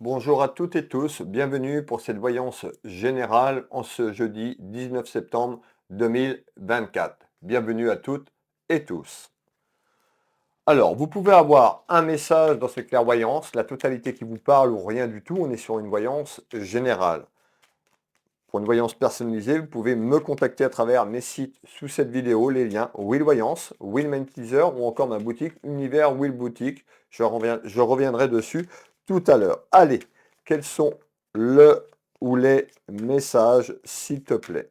Bonjour à toutes et tous, bienvenue pour cette voyance générale en ce jeudi 19 septembre 2024. Bienvenue à toutes et tous. Alors, vous pouvez avoir un message dans cette clairvoyance, la totalité qui vous parle ou rien du tout, on est sur une voyance générale. Pour une voyance personnalisée, vous pouvez me contacter à travers mes sites sous cette vidéo, les liens Will Voyance, Will Magnétiseur ou encore ma boutique Univers Will Boutique. Je reviendrai dessus tout à l'heure. Allez, quels sont le ou les messages, s'il te plaît?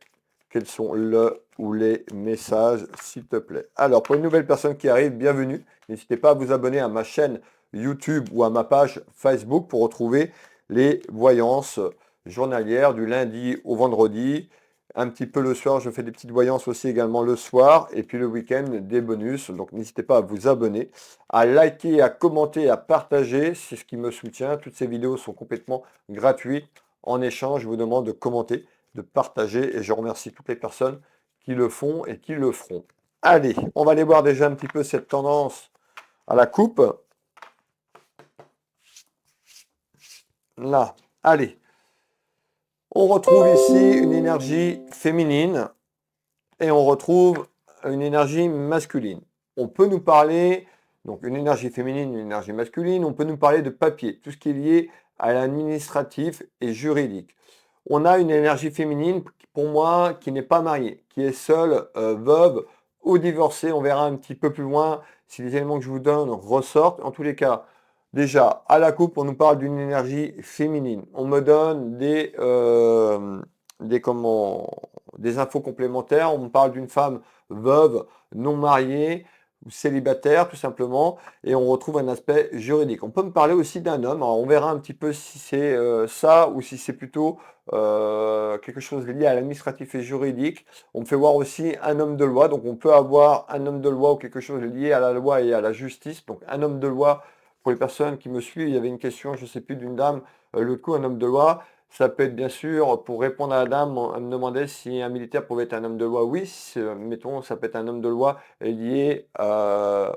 Quels sont le ou les messages, s'il te plaît? Alors, pour une nouvelle personne qui arrive, bienvenue. N'hésitez pas à vous abonner à ma chaîne YouTube ou à ma page Facebook pour retrouver les voyances journalières du lundi au vendredi. Un petit peu le soir, je fais des petites voyances aussi également le soir. Et puis le week-end, des bonus. Donc n'hésitez pas à vous abonner, à liker, à commenter, à partager. C'est ce qui me soutient. Toutes ces vidéos sont complètement gratuites. En échange, je vous demande de commenter, de partager. Et je remercie toutes les personnes qui le font et qui le feront. Allez, on va aller voir déjà un petit peu cette tendance à la coupe. Là, allez. On retrouve ici une énergie féminine et on retrouve une énergie masculine. On peut nous parler, donc une énergie féminine, une énergie masculine, on peut nous parler de papier, tout ce qui est lié à l'administratif et juridique. On a une énergie féminine, pour moi, qui n'est pas mariée, qui est seule, veuve ou divorcée. On verra un petit peu plus loin si les éléments que je vous donne ressortent. En tous les cas, déjà, à la coupe, on nous parle d'une énergie féminine. On me donne des infos complémentaires. On me parle d'une femme veuve, non mariée ou célibataire, tout simplement. Et on retrouve un aspect juridique. On peut me parler aussi d'un homme. Alors, on verra un petit peu si c'est ça ou si c'est plutôt quelque chose lié à l'administratif et juridique. On me fait voir aussi un homme de loi. Donc, on peut avoir un homme de loi ou quelque chose lié à la loi et à la justice. Donc, un homme de loi. Pour les personnes qui me suivent, il y avait une question, je ne sais plus, d'une dame, le coup, un homme de loi. Ça peut être bien sûr, pour répondre à la dame, elle me demandait si un militaire pouvait être un homme de loi. Oui, mettons, ça peut être un homme de loi lié à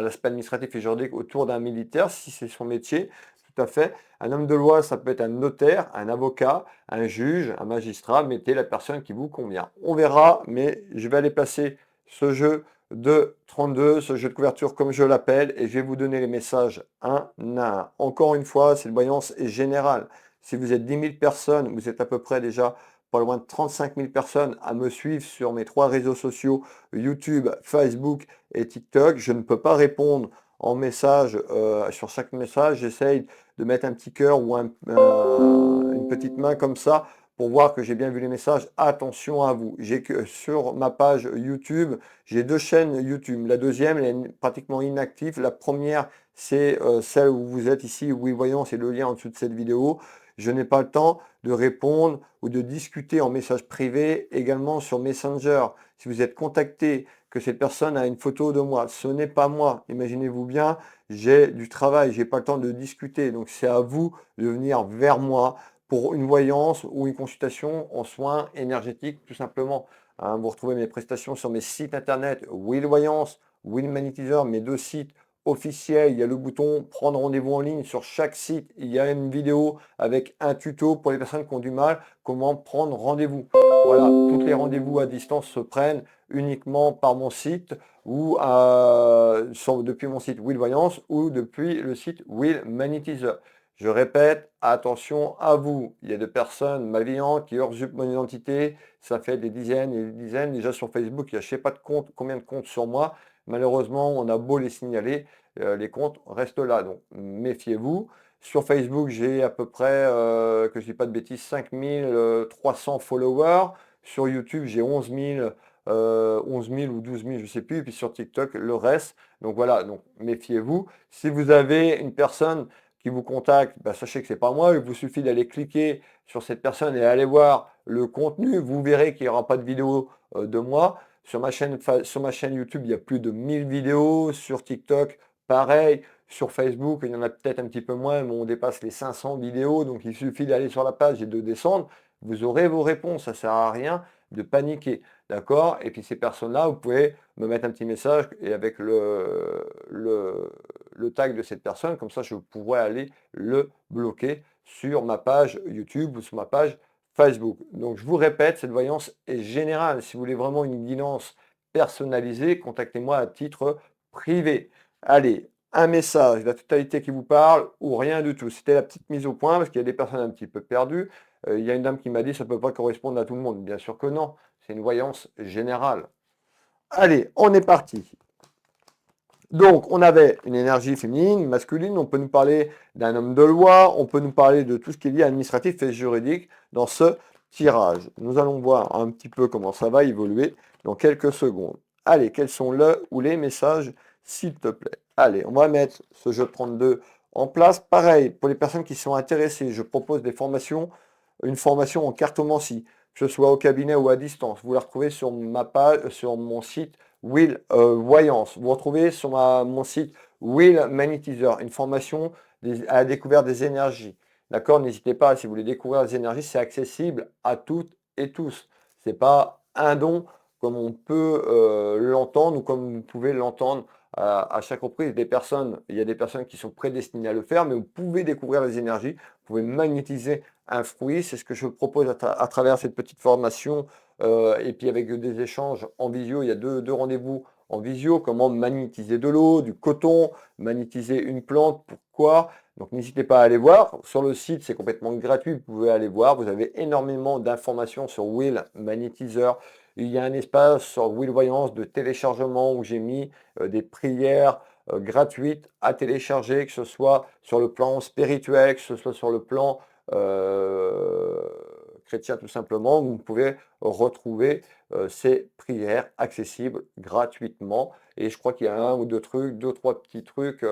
l'aspect administratif et juridique autour d'un militaire, si c'est son métier, tout à fait. Un homme de loi, ça peut être un notaire, un avocat, un juge, un magistrat. Mettez la personne qui vous convient. On verra, mais je vais aller passer ce jeu de 32, ce jeu de couverture comme je l'appelle, et je vais vous donner les messages un à un. Encore une fois, cette voyance est générale. Si vous êtes 10 000 personnes, vous êtes à peu près déjà pas loin de 35 000 personnes à me suivre sur mes 3 réseaux sociaux, YouTube, Facebook et TikTok. Je ne peux pas répondre en message, sur chaque message. J'essaye de mettre un petit cœur ou une petite main comme ça pour voir que j'ai bien vu les messages. Attention à vous. J'ai que sur ma page YouTube, j'ai 2 chaînes YouTube. La deuxième, elle est pratiquement inactive. La première, c'est celle où vous êtes ici, oui, voyons, c'est le lien en dessous de cette vidéo. Je n'ai pas le temps de répondre ou de discuter en message privé également sur Messenger. Si vous êtes contacté, que cette personne a une photo de moi, ce n'est pas moi. Imaginez-vous bien, j'ai du travail, j'ai pas le temps de discuter. Donc c'est à vous de venir vers moi pour une voyance ou une consultation en soins énergétiques, tout simplement. Hein, vous retrouvez mes prestations sur mes sites internet, Will Voyance, Will Magnétiseur, mes 2 sites officiel, il y a le bouton prendre rendez-vous en ligne. Sur chaque site, il y a une vidéo avec un tuto pour les personnes qui ont du mal, comment prendre rendez-vous. Voilà, tous les rendez-vous à distance se prennent uniquement par mon site ou depuis mon site Will Voyance ou depuis le site Will Magnétiseur. Je répète, attention à vous. Il y a des personnes malveillantes qui usurpent mon identité. Ça fait des dizaines et des dizaines. Déjà sur Facebook, il y a je ne sais pas de compte, combien de comptes sur moi. Malheureusement, on a beau les signaler, les comptes restent là. Donc, méfiez-vous. Sur Facebook, j'ai à peu près, que je ne dis pas de bêtises, 5300 followers. Sur YouTube, j'ai 11 000 ou 12 000, je ne sais plus. Et puis sur TikTok, le reste. Donc voilà, donc méfiez-vous. Si vous avez une personne qui vous contacte, bah, sachez que ce n'est pas moi. Il vous suffit d'aller cliquer sur cette personne et aller voir le contenu. Vous verrez qu'il n'y aura pas de vidéo de moi. Sur ma chaîne YouTube, il y a plus de 1000 vidéos. Sur TikTok, pareil. Sur Facebook, il y en a peut-être un petit peu moins, mais on dépasse les 500 vidéos. Donc, il suffit d'aller sur la page et de descendre. Vous aurez vos réponses. Ça ne sert à rien de paniquer, d'accord? Et puis ces personnes-là, vous pouvez me mettre un petit message et avec le tag de cette personne, comme ça je pourrais aller le bloquer sur ma page YouTube ou sur ma page Facebook. Donc je vous répète, cette voyance est générale. Si vous voulez vraiment une guidance personnalisée, contactez-moi à titre privé. Allez, un message, la totalité qui vous parle ou rien du tout. C'était la petite mise au point parce qu'il y a des personnes un petit peu perdues. Il y a une dame qui m'a dit ça ne peut pas correspondre à tout le monde. Bien sûr que non, c'est une voyance générale. Allez, on est parti. Donc, on avait une énergie féminine, masculine, on peut nous parler d'un homme de loi, on peut nous parler de tout ce qui est lié administratif et juridique dans ce tirage. Nous allons voir un petit peu comment ça va évoluer dans quelques secondes. Allez, quels sont le ou les messages, s'il te plaît? Allez, on va mettre ce jeu 32 en place. Pareil, pour les personnes qui sont intéressées, je propose des formations, une formation en cartomancie, que ce soit au cabinet ou à distance. Vous la retrouvez sur ma page, sur mon site Will Voyance. Vous retrouvez sur mon site Will Magnétiseur, une formation à la découverte des énergies. D'accord? N'hésitez pas, si vous voulez découvrir les énergies, c'est accessible à toutes et tous. Ce n'est pas un don comme on peut l'entendre ou comme vous pouvez l'entendre à chaque reprise. Il y a des personnes qui sont prédestinées à le faire, mais vous pouvez découvrir les énergies, vous pouvez magnétiser un fruit. C'est ce que je propose à travers cette petite formation et puis avec des échanges en visio, il y a deux rendez-vous en visio, comment magnétiser de l'eau, du coton, magnétiser une plante, pourquoi. Donc n'hésitez pas à aller voir. Sur le site, c'est complètement gratuit, vous pouvez aller voir. Vous avez énormément d'informations sur Will Magnétiseur. Il y a un espace sur Will Voyance de téléchargement où j'ai mis des prières gratuites à télécharger, que ce soit sur le plan spirituel, que ce soit sur le plan chrétien tout simplement. Vous pouvez retrouver ces prières accessibles gratuitement. Et je crois qu'il y a un ou deux trucs, deux, trois petits trucs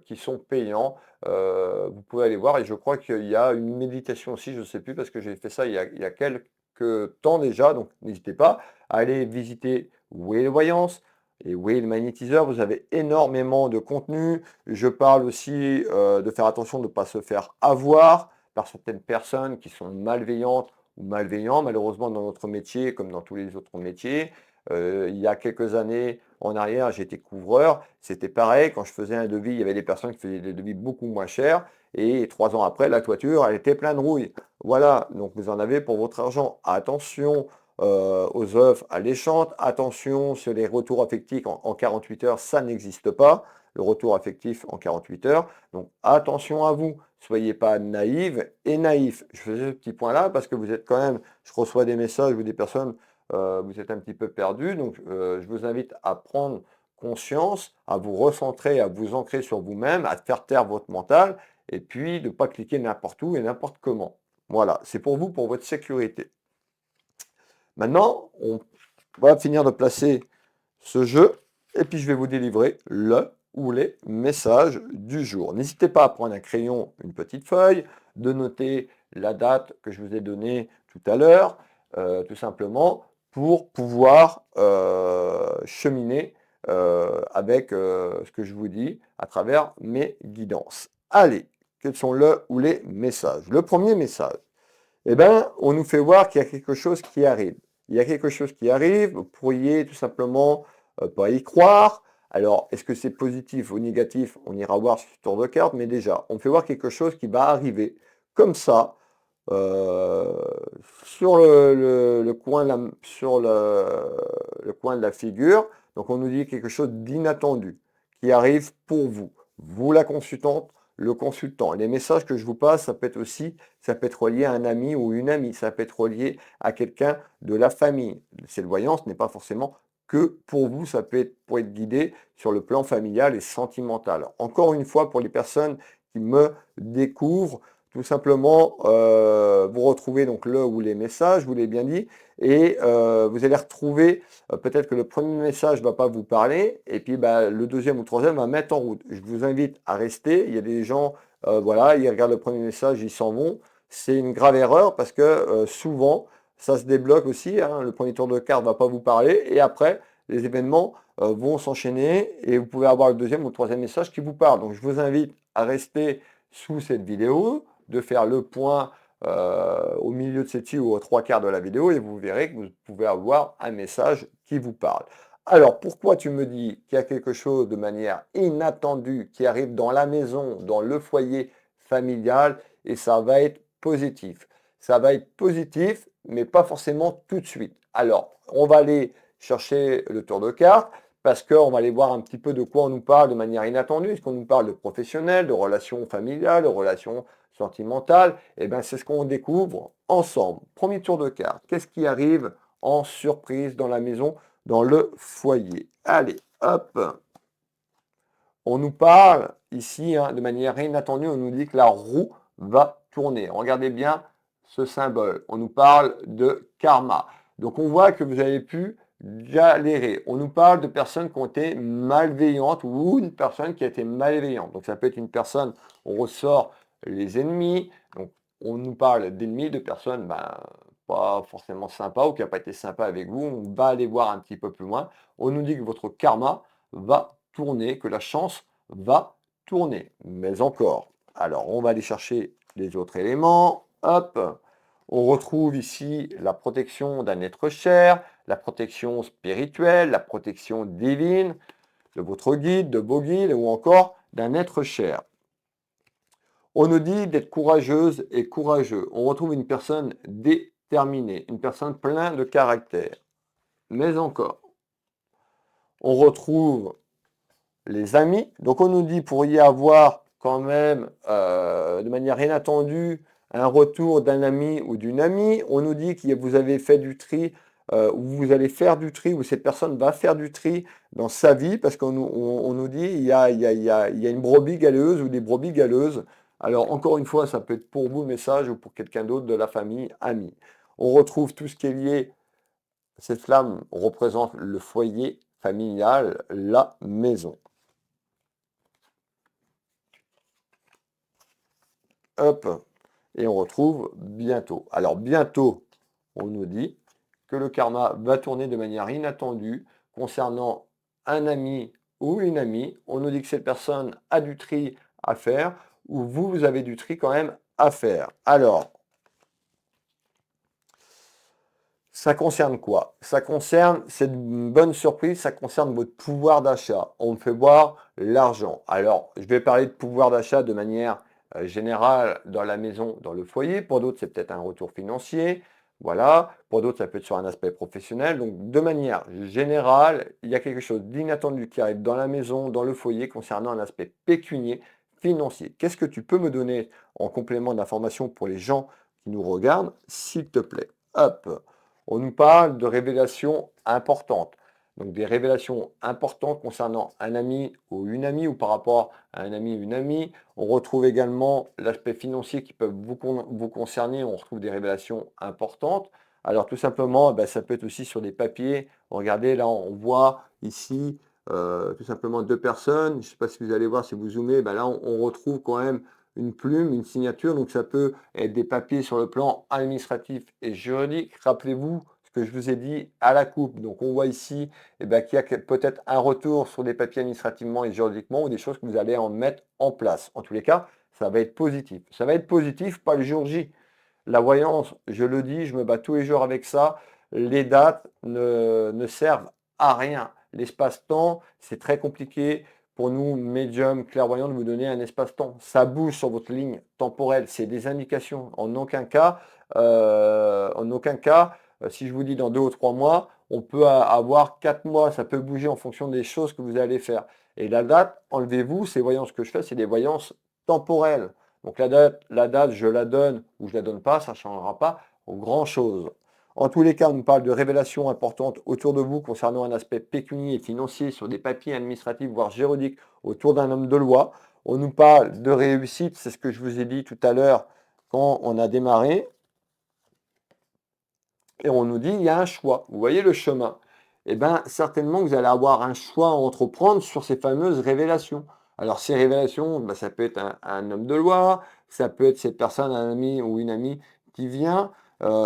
qui sont payants. Vous pouvez aller voir. Et je crois qu'il y a une méditation aussi, je ne sais plus, parce que j'ai fait ça il y a quelques temps déjà. Donc n'hésitez pas à aller visiter Whale Voyance et Whale Magnétiseur. Vous avez énormément de contenu. Je parle aussi de faire attention de ne pas se faire avoir par certaines personnes qui sont malveillantes ou malveillants, malheureusement dans notre métier, comme dans tous les autres métiers. Il y a quelques années en arrière, j'étais couvreur. C'était pareil, quand je faisais un devis, il y avait des personnes qui faisaient des devis beaucoup moins chers. Et 3 ans après, la toiture, elle était pleine de rouille. Voilà, donc vous en avez pour votre argent. Attention aux œuvres alléchantes. Attention sur les retours affectifs en 48 heures, ça n'existe pas. Le retour affectif en 48 heures. Donc attention à vous. Soyez pas naïve et naïf. Je faisais ce petit point-là parce que vous êtes quand même, je reçois des messages ou des personnes, vous êtes un petit peu perdus. Donc je vous invite à prendre conscience, à vous recentrer, à vous ancrer sur vous-même, à faire taire votre mental et puis de ne pas cliquer n'importe où et n'importe comment. Voilà, c'est pour vous, pour votre sécurité. Maintenant, on va finir de placer ce jeu et puis je vais vous délivrer le ou les messages du jour. N'hésitez pas à prendre un crayon, une petite feuille, de noter la date que je vous ai donnée tout à l'heure, tout simplement pour pouvoir cheminer avec ce que je vous dis à travers mes guidances. Allez, quels sont le ou les messages? Le premier message, eh bien, on nous fait voir qu'il y a quelque chose qui arrive. Il y a quelque chose qui arrive, vous pourriez tout simplement pas y croire. Alors, est-ce que c'est positif ou négatif? On ira voir sur ce tour de carte, mais déjà, on fait voir quelque chose qui va arriver comme ça, euh, sur le coin le coin de la figure. Donc, on nous dit quelque chose d'inattendu qui arrive pour vous. Vous, la consultante, le consultant. Les messages que je vous passe, ça peut être relié à un ami ou une amie, ça peut être relié à quelqu'un de la famille. Cette voyance n'est pas forcément que pour vous, ça peut être pour être guidé sur le plan familial et sentimental. Encore une fois, pour les personnes qui me découvrent, tout simplement, vous retrouvez donc le ou les messages, je vous l'ai bien dit, et vous allez retrouver, peut-être que le premier message ne va pas vous parler, et puis bah, le deuxième ou le troisième va mettre en route. Je vous invite à rester. Il y a des gens, voilà, ils regardent le premier message, ils s'en vont. C'est une grave erreur parce que souvent, ça se débloque aussi, hein. Le premier tour de carte ne va pas vous parler, et après, les événements vont s'enchaîner, et vous pouvez avoir le deuxième ou le troisième message qui vous parle. Donc je vous invite à rester sous cette vidéo, de faire le point au milieu de celle-ci ou aux trois quarts de la vidéo et vous verrez que vous pouvez avoir un message qui vous parle. Alors, pourquoi tu me dis qu'il y a quelque chose de manière inattendue qui arrive dans la maison, dans le foyer familial, et ça va être positif. Ça va être positif, mais pas forcément tout de suite. Alors, on va aller chercher le tour de carte parce qu'on va aller voir un petit peu de quoi on nous parle de manière inattendue. Est-ce qu'on nous parle de professionnel, de relations familiales, de relations sentimentales? Eh bien, c'est ce qu'on découvre ensemble. Premier tour de carte. Qu'est-ce qui arrive en surprise dans la maison, dans le foyer? Allez, hop. On nous parle ici de manière inattendue, on nous dit que la roue va tourner. Regardez bien ce symbole. On nous parle de karma. Donc on voit que vous avez pu galérer. On nous parle de personnes qui ont été malveillantes ou une personne qui a été malveillante. Donc ça peut être une personne, on ressort les ennemis. Donc on nous parle d'ennemis, de personnes pas forcément sympas ou qui n'ont pas été sympas avec vous. On va aller voir un petit peu plus loin. On nous dit que votre karma va tourner, que la chance va tourner. Mais encore, alors on va aller chercher les autres éléments. Hop, on retrouve ici la protection d'un être cher, la protection spirituelle, la protection divine de votre guide, de vos guides ou encore d'un être cher. On nous dit d'être courageuse et courageux. On retrouve une personne déterminée, une personne pleine de caractère. Mais encore, on retrouve les amis. Donc on nous dit pour y avoir quand même de manière inattendue un retour d'un ami ou d'une amie. On nous dit que vous avez fait du tri ou vous allez faire du tri ou cette personne va faire du tri dans sa vie parce qu'on nous dit il y a une brebis galeuse ou des brebis galeuses. Alors encore une fois, ça peut être pour vous le message ou pour quelqu'un d'autre de la famille, ami. On retrouve tout ce qui est lié. Cette flamme représente le foyer familial, la maison. Hop, et on retrouve bientôt. Alors bientôt, on nous dit que le karma va tourner de manière inattendue concernant un ami ou une amie. On nous dit que cette personne a du tri à faire ou vous avez du tri quand même à faire. Alors, ça concerne quoi? Ça concerne cette bonne surprise, ça concerne votre pouvoir d'achat. On me fait voir l'argent. Alors, je vais parler de pouvoir d'achat de manière générale dans la maison, dans le foyer. Pour d'autres, c'est peut-être un retour financier. Voilà. Pour d'autres, ça peut être sur un aspect professionnel. Donc, de manière générale, il y a quelque chose d'inattendu qui arrive dans la maison, dans le foyer, concernant un aspect pécunier, financier. Qu'est-ce que tu peux me donner en complément d'information pour les gens qui nous regardent, s'il te plaît? Hop. On nous parle de révélations importantes. Donc des révélations importantes concernant un ami ou une amie ou par rapport à un ami ou une amie. On retrouve également l'aspect financier qui peut vous concerner. On retrouve des révélations importantes. Alors tout simplement, ça peut être aussi sur des papiers. Regardez, là on voit ici tout simplement deux personnes. Je ne sais pas si vous allez voir, si vous zoomez, là on retrouve quand même une plume, une signature, donc ça peut être des papiers sur le plan administratif et juridique. Rappelez-vous ce que je vous ai dit à la coupe. Donc on voit ici qu'il y a peut-être un retour sur des papiers administrativement et juridiquement ou des choses que vous allez en mettre en place. En tous les cas, ça va être positif. Ça va être positif, pas le jour J. La voyance, je le dis, je me bats tous les jours avec ça. Les dates ne servent à rien. L'espace-temps, c'est très compliqué pour nous, médiums, clairvoyants, de vous donner un espace-temps. Ça bouge sur votre ligne temporelle. C'est des indications. En aucun cas, si je vous dis dans 2 ou 3 mois, on peut avoir 4 mois. Ça peut bouger en fonction des choses que vous allez faire. Et la date, enlevez-vous, ces voyances que je fais, c'est des voyances temporelles. Donc la date, je la donne ou je la donne pas, ça ne changera pas grand-chose. En tous les cas, on nous parle de révélations importantes autour de vous concernant un aspect pécunier et financier sur des papiers administratifs, voire juridiques, autour d'un homme de loi. On nous parle de réussite, c'est ce que je vous ai dit tout à l'heure quand on a démarré. Et on nous dit, il y a un choix. Vous voyez le chemin. Eh bien, certainement, vous allez avoir un choix à entreprendre sur ces fameuses révélations. Alors, ces révélations, ça peut être un homme de loi, ça peut être cette personne, un ami ou une amie qui vient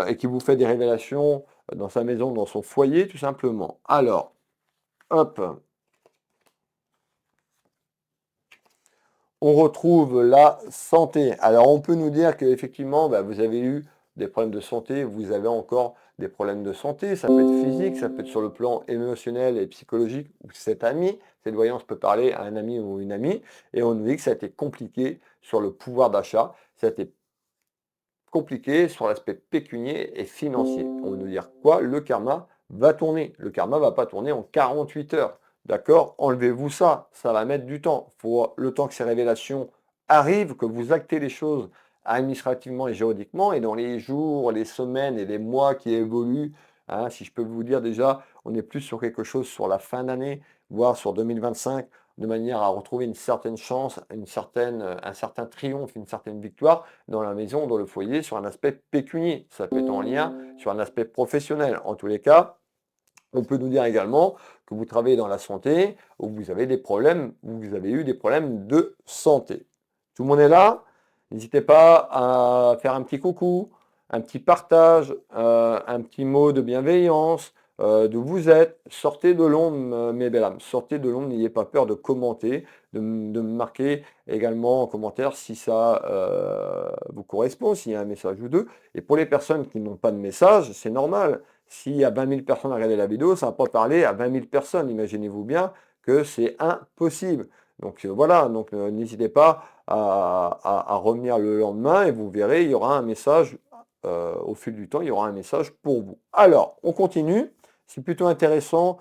et qui vous fait des révélations dans sa maison, dans son foyer, tout simplement. Alors, hop, on retrouve la santé. Alors, on peut nous dire qu'effectivement, vous avez eu des problèmes de santé, vous avez encore des problèmes de santé. Ça peut être physique, ça peut être sur le plan émotionnel et psychologique, ou cet ami. Cette voyance peut parler à un ami ou une amie. Et on nous dit que ça a été compliqué sur le pouvoir d'achat. Ça a été compliqué sur l'aspect pécunier et financier. On va nous dire quoi? Le karma va tourner. Le karma va pas tourner en 48 heures. D'accord? Enlevez-vous ça. Ça va mettre du temps. Il faut le temps que ces révélations arrivent, que vous actez les choses administrativement et juridiquement. Et dans les jours, les semaines et les mois qui évoluent, hein, si je peux vous dire déjà, on est plus sur quelque chose sur la fin d'année, voire sur 2025, de manière à retrouver une certaine chance, un certain triomphe, une certaine victoire dans la maison, dans le foyer, sur un aspect pécunier. Ça peut être en lien sur un aspect professionnel. En tous les cas, on peut nous dire également que vous travaillez dans la santé ou vous avez des problèmes, ou vous avez eu des problèmes de santé. Tout le monde est là? N'hésitez pas à faire un petit coucou, un petit partage, un petit mot de bienveillance, de vous êtes. Sortez de l'ombre, mes belles âmes. Sortez de l'ombre, n'ayez pas peur de commenter, de me marquer également en commentaire si ça vous correspond, s'il y a un message ou deux. Et pour les personnes qui n'ont pas de message, c'est normal. S'il y a 20 000 personnes à regarder la vidéo, ça ne va pas parler à 20 000 personnes. Imaginez-vous bien que c'est impossible. Donc voilà, donc n'hésitez pas à revenir le lendemain et vous verrez, il y aura un message au fil du temps, il y aura un message pour vous. Alors, on continue. C'est plutôt intéressant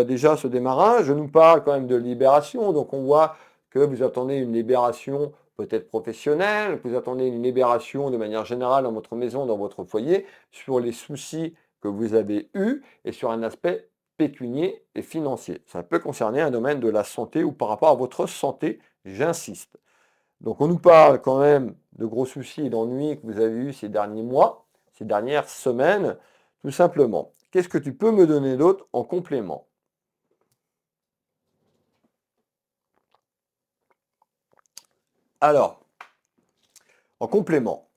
déjà ce démarrage. Je nous parle quand même de libération. Donc on voit que vous attendez une libération peut-être professionnelle, que vous attendez une libération de manière générale dans votre maison, dans votre foyer, sur les soucis que vous avez eus et sur un aspect pécunier et financier. Ça peut concerner un domaine de la santé ou par rapport à votre santé, j'insiste. Donc on nous parle quand même de gros soucis et d'ennuis que vous avez eus ces derniers mois, ces dernières semaines, tout simplement. Qu'est-ce que tu peux me donner d'autre en complément? Alors, en complément,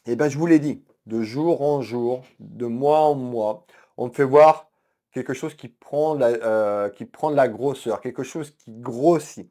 eh bien, je vous l'ai dit, de jour en jour, de mois en mois, on me fait voir quelque chose qui prend de la grosseur, quelque chose qui grossit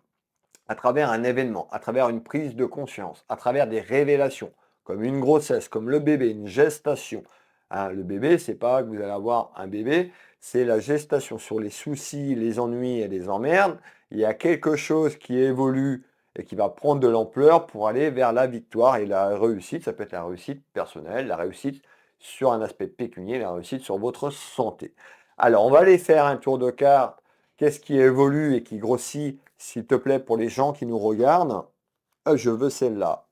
à travers un événement, à travers une prise de conscience, à travers des révélations, comme une grossesse, comme le bébé, une gestation. Hein, le bébé, c'est pas que vous allez avoir un bébé, c'est la gestation sur les soucis, les ennuis et les emmerdes. Il y a quelque chose qui évolue et qui va prendre de l'ampleur pour aller vers la victoire et la réussite. Ça peut être la réussite personnelle, la réussite sur un aspect pécunier, la réussite sur votre santé. Alors, on va aller faire un tour de carte. Qu'est-ce qui évolue et qui grossit, s'il te plaît, pour les gens qui nous regardent? Je veux celle-là.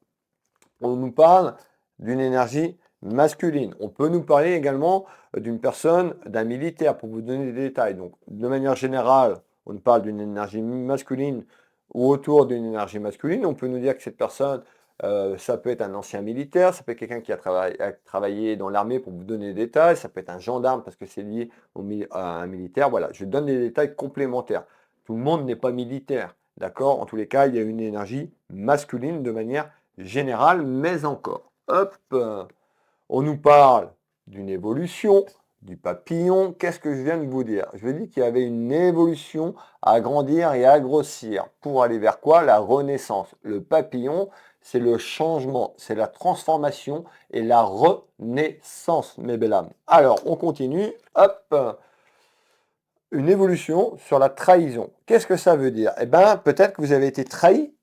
On nous parle d'une énergie masculine. On peut nous parler également d'une personne, d'un militaire, pour vous donner des détails. Donc, de manière générale, on nous parle d'une énergie masculine ou autour d'une énergie masculine. On peut nous dire que cette personne, ça peut être un ancien militaire, ça peut être quelqu'un qui a travaillé dans l'armée pour vous donner des détails, ça peut être un gendarme parce que c'est lié à un militaire. Voilà, je donne des détails complémentaires. Tout le monde n'est pas militaire, d'accord? En tous les cas, il y a une énergie masculine de manière générale, mais encore. Hop, on nous parle d'une évolution, du papillon. Qu'est-ce que je viens de vous dire? Je vous dis qu'il y avait une évolution à grandir et à grossir. Pour aller vers quoi? La renaissance. Le papillon, c'est le changement, c'est la transformation et la renaissance, mes belles âmes. Alors, on continue. Hop, une évolution sur la trahison. Qu'est-ce que ça veut dire? Eh bien, peut-être que vous avez été trahi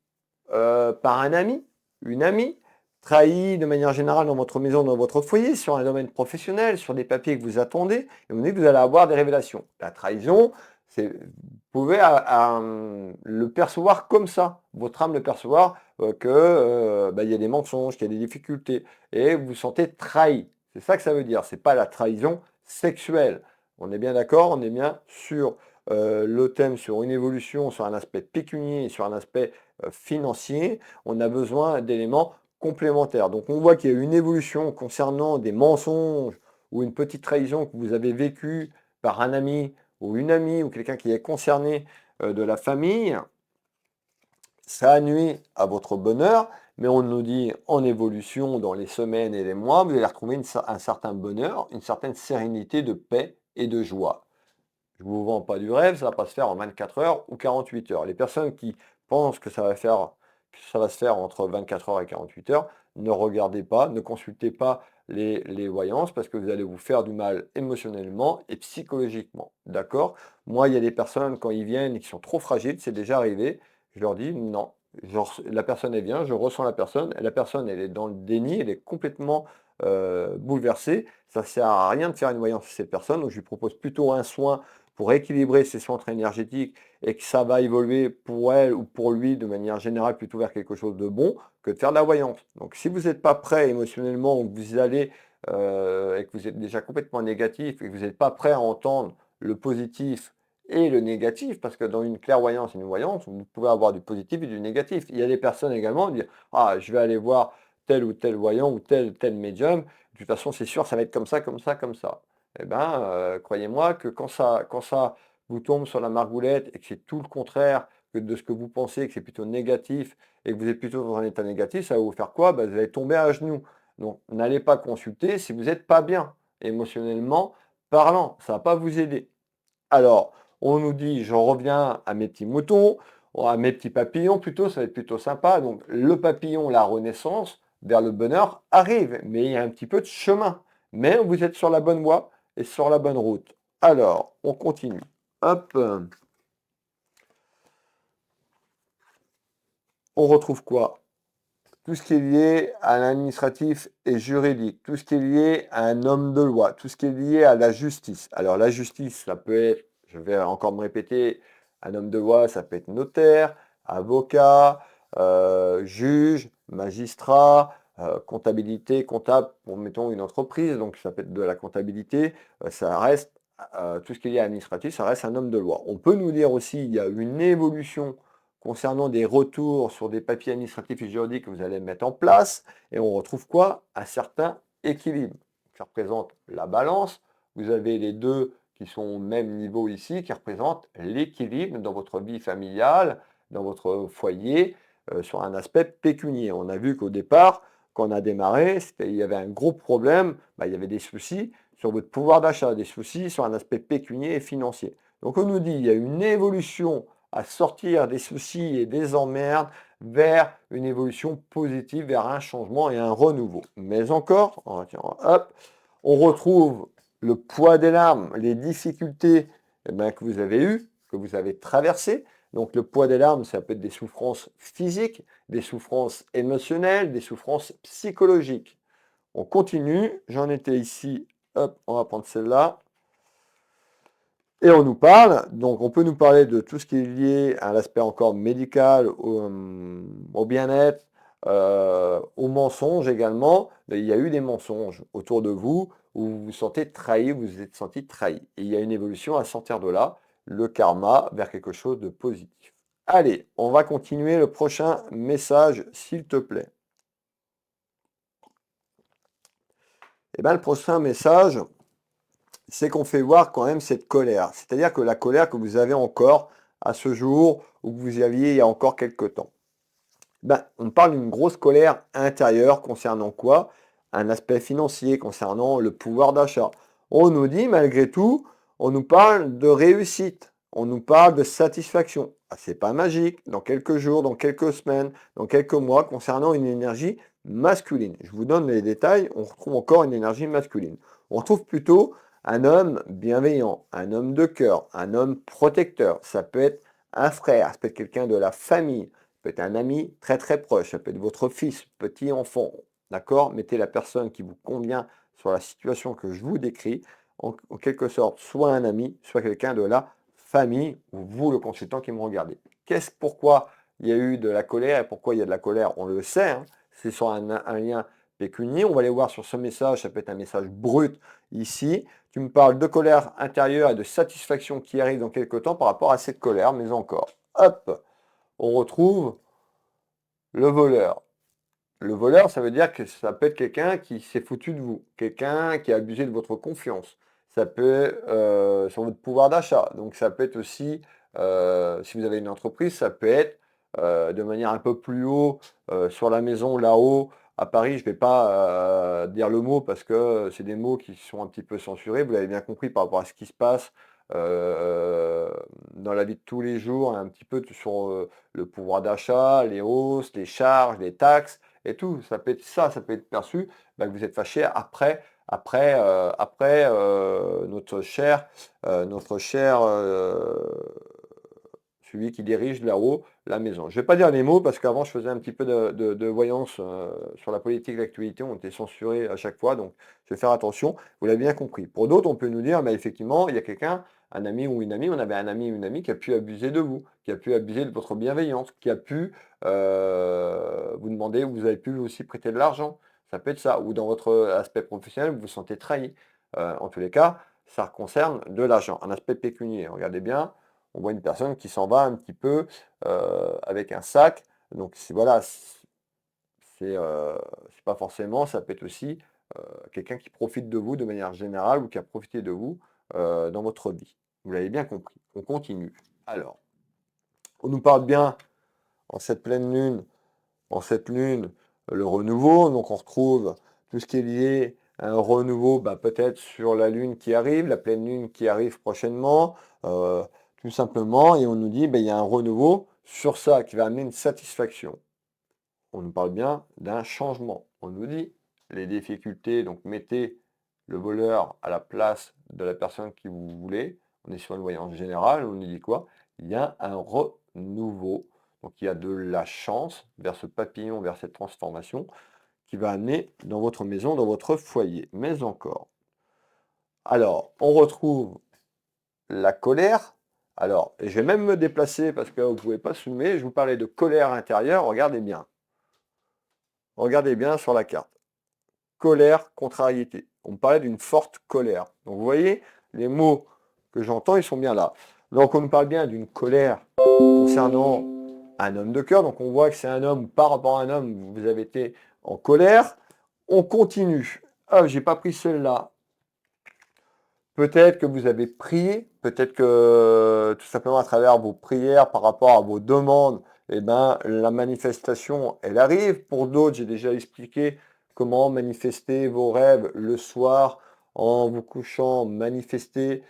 par un ami, une amie, trahi de manière générale dans votre maison, dans votre foyer, sur un domaine professionnel, sur des papiers que vous attendez, et vous dites que vous allez avoir des révélations. La trahison, vous pouvez le percevoir comme ça, votre âme le percevoir il y a des mensonges, qu'il y a des difficultés, et vous vous sentez trahi. C'est ça que ça veut dire, c'est pas la trahison sexuelle. On est bien d'accord, on est bien sur le thème, sur une évolution, sur un aspect pécunier, sur un aspect financier, on a besoin d'éléments complémentaires. Donc on voit qu'il y a une évolution concernant des mensonges ou une petite trahison que vous avez vécue par un ami ou une amie ou quelqu'un qui est concerné de la famille. Ça a nuit à votre bonheur, mais on nous dit en évolution dans les semaines et les mois, vous allez retrouver un certain bonheur, une certaine sérénité de paix et de joie. Je ne vous vends pas du rêve, ça ne va pas se faire en 24 heures ou 48 heures. Les personnes qui pensent que ça va faire ça va se faire entre 24 heures et 48 heures. Ne regardez pas, ne consultez pas les voyances parce que vous allez vous faire du mal émotionnellement et psychologiquement. D'accord? Moi, il y a des personnes, quand ils viennent et qui sont trop fragiles, c'est déjà arrivé, je leur dis non. La personne, elle vient, je ressens la personne, elle est dans le déni, elle est complètement bouleversée. Ça ne sert à rien de faire une voyance chez cette personne, donc je lui propose plutôt un soin pour équilibrer ses centres énergétiques et que ça va évoluer pour elle ou pour lui de manière générale plutôt vers quelque chose de bon que de faire de la voyance. Donc si vous n'êtes pas prêt émotionnellement ou que vous y allez et que vous êtes déjà complètement négatif et que vous n'êtes pas prêt à entendre le positif et le négatif, parce que dans une clairvoyance et une voyance, vous pouvez avoir du positif et du négatif. Il y a des personnes également qui disent ah, je vais aller voir tel ou tel voyant ou tel médium, de toute façon c'est sûr, ça va être comme ça, comme ça, comme ça. Eh bien, croyez-moi que quand ça vous tombe sur la margoulette et que c'est tout le contraire que de ce que vous pensez, que c'est plutôt négatif et que vous êtes plutôt dans un état négatif, ça va vous faire quoi? Bah, vous allez tomber à genoux. Donc, n'allez pas consulter si vous n'êtes pas bien, émotionnellement parlant. Ça ne va pas vous aider. Alors, on nous dit, j'en reviens à mes petits moutons, à mes petits papillons plutôt, ça va être plutôt sympa. Donc, le papillon, la renaissance vers le bonheur arrive, mais il y a un petit peu de chemin. Mais vous êtes sur la bonne voie et sur la bonne route. Alors, on continue. Hop, on retrouve quoi? Tout ce qui est lié à l'administratif et juridique, tout ce qui est lié à un homme de loi, tout ce qui est lié à la justice. Alors la justice, ça peut être, je vais encore me répéter, un homme de loi, ça peut être notaire, avocat, juge, magistrat, comptabilité, comptable pour, mettons, une entreprise, donc ça peut être de la comptabilité, ça reste, tout ce qui est lié à l'administratif, ça reste un homme de loi. On peut nous dire aussi, il y a une évolution concernant des retours sur des papiers administratifs et juridiques que vous allez mettre en place, et on retrouve quoi? Un certain équilibre. Ça représente la balance. Vous avez les deux qui sont au même niveau ici, qui représentent l'équilibre dans votre vie familiale, dans votre foyer, sur un aspect pécunier. On a vu qu'au départ, quand on a démarré, il y avait un gros problème, il y avait des soucis sur votre pouvoir d'achat, des soucis sur un aspect pécunier et financier. Donc on nous dit il y a une évolution à sortir des soucis et des emmerdes vers une évolution positive, vers un changement et un renouveau. Mais encore, hop, on retrouve le poids des larmes, les difficultés que vous avez eues, que vous avez traversées. Donc le poids des larmes, ça peut être des souffrances physiques, des souffrances émotionnelles, des souffrances psychologiques. On continue, j'en étais ici, hop, on va prendre celle-là. Et on nous parle, donc on peut nous parler de tout ce qui est lié à l'aspect encore médical, au bien-être, aux mensonges également. Il y a eu des mensonges autour de vous où vous vous sentez trahi, vous vous êtes senti trahi. Et il y a une évolution à sortir de là, le karma vers quelque chose de positif. Allez, on va continuer le prochain message, s'il te plaît. Eh bien, le prochain message, c'est qu'on fait voir quand même cette colère. C'est-à-dire que la colère que vous avez encore à ce jour ou que vous y aviez il y a encore quelques temps. On parle d'une grosse colère intérieure concernant quoi? Un aspect financier, concernant le pouvoir d'achat. On nous dit malgré tout, on nous parle de réussite, on nous parle de satisfaction. Ah, c'est pas magique, dans quelques jours, dans quelques semaines, dans quelques mois, concernant une énergie masculine. Je vous donne les détails, on retrouve encore une énergie masculine. On retrouve plutôt un homme bienveillant, un homme de cœur, un homme protecteur. Ça peut être un frère, ça peut être quelqu'un de la famille, ça peut être un ami très très proche, ça peut être votre fils, petit enfant. D'accord? Mettez la personne qui vous convient sur la situation que je vous décris, en quelque sorte, soit un ami, soit quelqu'un de la famille, ou vous, le consultant qui me regardez. Pourquoi il y a eu de la colère et pourquoi il y a de la colère? On le sait, hein, c'est sur un lien pécunier. On va aller voir sur ce message, ça peut être un message brut ici. Tu me parles de colère intérieure et de satisfaction qui arrive dans quelque temps par rapport à cette colère, mais encore. Hop, on retrouve le voleur. Le voleur, ça veut dire que ça peut être quelqu'un qui s'est foutu de vous, quelqu'un qui a abusé de votre confiance. Ça peut être sur votre pouvoir d'achat. Donc ça peut être aussi, si vous avez une entreprise, ça peut être de manière un peu plus haut sur la maison, là-haut, à Paris. Je ne vais pas dire le mot parce que c'est des mots qui sont un petit peu censurés. Vous l'avez bien compris par rapport à ce qui se passe euh, dans la vie de tous les jours, un petit peu sur le pouvoir d'achat, les hausses, les charges, les taxes et tout. Ça peut être ça, ça peut être perçu que vous êtes fâché après notre cher celui qui dirige là-haut la maison. Je ne vais pas dire les mots parce qu'avant je faisais un petit peu de voyance sur la politique d'actualité, on était censuré à chaque fois, donc je vais faire attention. Vous l'avez bien compris. Pour d'autres, on peut nous dire, mais effectivement, il y a quelqu'un, un ami ou une amie, on avait un ami ou une amie qui a pu abuser de vous, qui a pu abuser de votre bienveillance, qui a pu vous demander, vous avez pu aussi prêter de l'argent. Ça peut être ça. Ou dans votre aspect professionnel, vous vous sentez trahi. En tous les cas, ça concerne de l'argent, un aspect pécuniaire. Regardez bien, on voit une personne qui s'en va un petit peu avec un sac. Donc voilà, c'est pas forcément, ça peut être aussi quelqu'un qui profite de vous de manière générale ou qui a profité de vous dans votre vie. Vous l'avez bien compris. On continue. Alors, on nous parle bien en cette pleine lune, en cette lune, le renouveau. Donc on retrouve tout ce qui est lié à un renouveau, peut-être sur la lune qui arrive, la pleine lune qui arrive prochainement, tout simplement. Et on nous dit, il y a un renouveau sur ça qui va amener une satisfaction. On nous parle bien d'un changement. On nous dit les difficultés, donc mettez le voleur à la place de la personne qui vous voulez. On est sur une voyance générale, on nous dit quoi? Il y a un renouveau. Donc il y a de la chance vers ce papillon, vers cette transformation qui va amener dans votre maison, dans votre foyer. Mais encore. Alors, on retrouve la colère. Alors, et je vais même me déplacer parce que vous ne pouvez pas zoomer. Je vous parlais de colère intérieure. Regardez bien. Regardez bien sur la carte. Colère, contrariété. On me parlait d'une forte colère. Donc vous voyez, les mots que j'entends, ils sont bien là. Donc on nous parle bien d'une colère concernant un homme de cœur. Donc on voit que c'est un homme, par rapport à un homme, vous avez été en colère. On continue. Ah, j'ai pas pris celle-là. Peut-être que vous avez prié, peut-être que tout simplement à travers vos prières par rapport à vos demandes, la manifestation, elle arrive. Pour d'autres, j'ai déjà expliqué comment manifester vos rêves le soir en vous couchant, manifester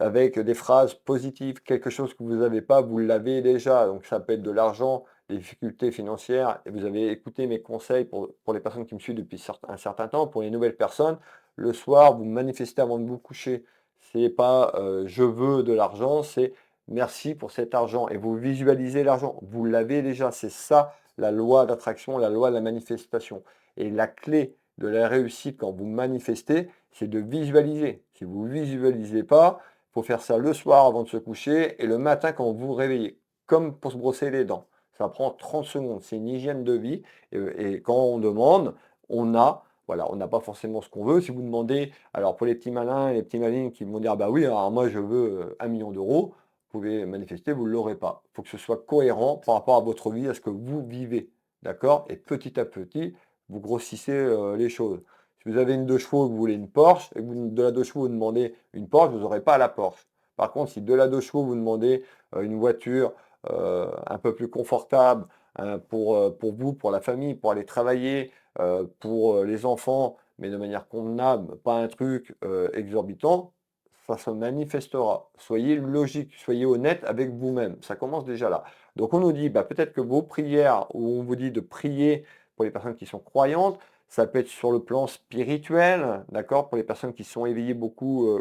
avec des phrases positives, quelque chose que vous n'avez pas, vous l'avez déjà. Donc ça peut être de l'argent, des difficultés financières. Et vous avez écouté mes conseils pour les personnes qui me suivent depuis un certain temps. Pour les nouvelles personnes, le soir, vous manifestez avant de vous coucher. C'est pas je veux de l'argent, c'est merci pour cet argent. Et vous visualisez l'argent. Vous l'avez déjà. C'est ça la loi d'attraction, la loi de la manifestation. Et la clé de la réussite quand vous manifestez, c'est de visualiser. Si vous ne visualisez pas, faut faire ça le soir avant de se coucher et le matin quand vous vous réveillez, comme pour se brosser les dents. Ça prend 30 secondes. C'est une hygiène de vie. Et quand on demande, on a. Voilà, on n'a pas forcément ce qu'on veut. Si vous demandez, alors pour les petits malins et les petits malines qui vont dire, bah oui, alors moi je veux 1 million d'euros, vous pouvez manifester, vous ne l'aurez pas. Il faut que ce soit cohérent par rapport à votre vie, à ce que vous vivez. D'accord? Et petit à petit, vous grossissez les choses. Si vous avez une 2 chevaux et que vous voulez une Porsche, et que de la 2 chevaux vous demandez une Porsche, vous n'aurez pas la Porsche. Par contre, si de la 2 chevaux vous demandez une voiture un peu plus confortable pour vous, pour la famille, pour aller travailler, pour les enfants, mais de manière convenable, pas un truc exorbitant, ça se manifestera. Soyez logique, soyez honnête avec vous-même. Ça commence déjà là. Donc on nous dit, peut-être que vos prières, où on vous dit de prier pour les personnes qui sont croyantes, ça peut être sur le plan spirituel, d'accord, pour les personnes qui sont éveillées beaucoup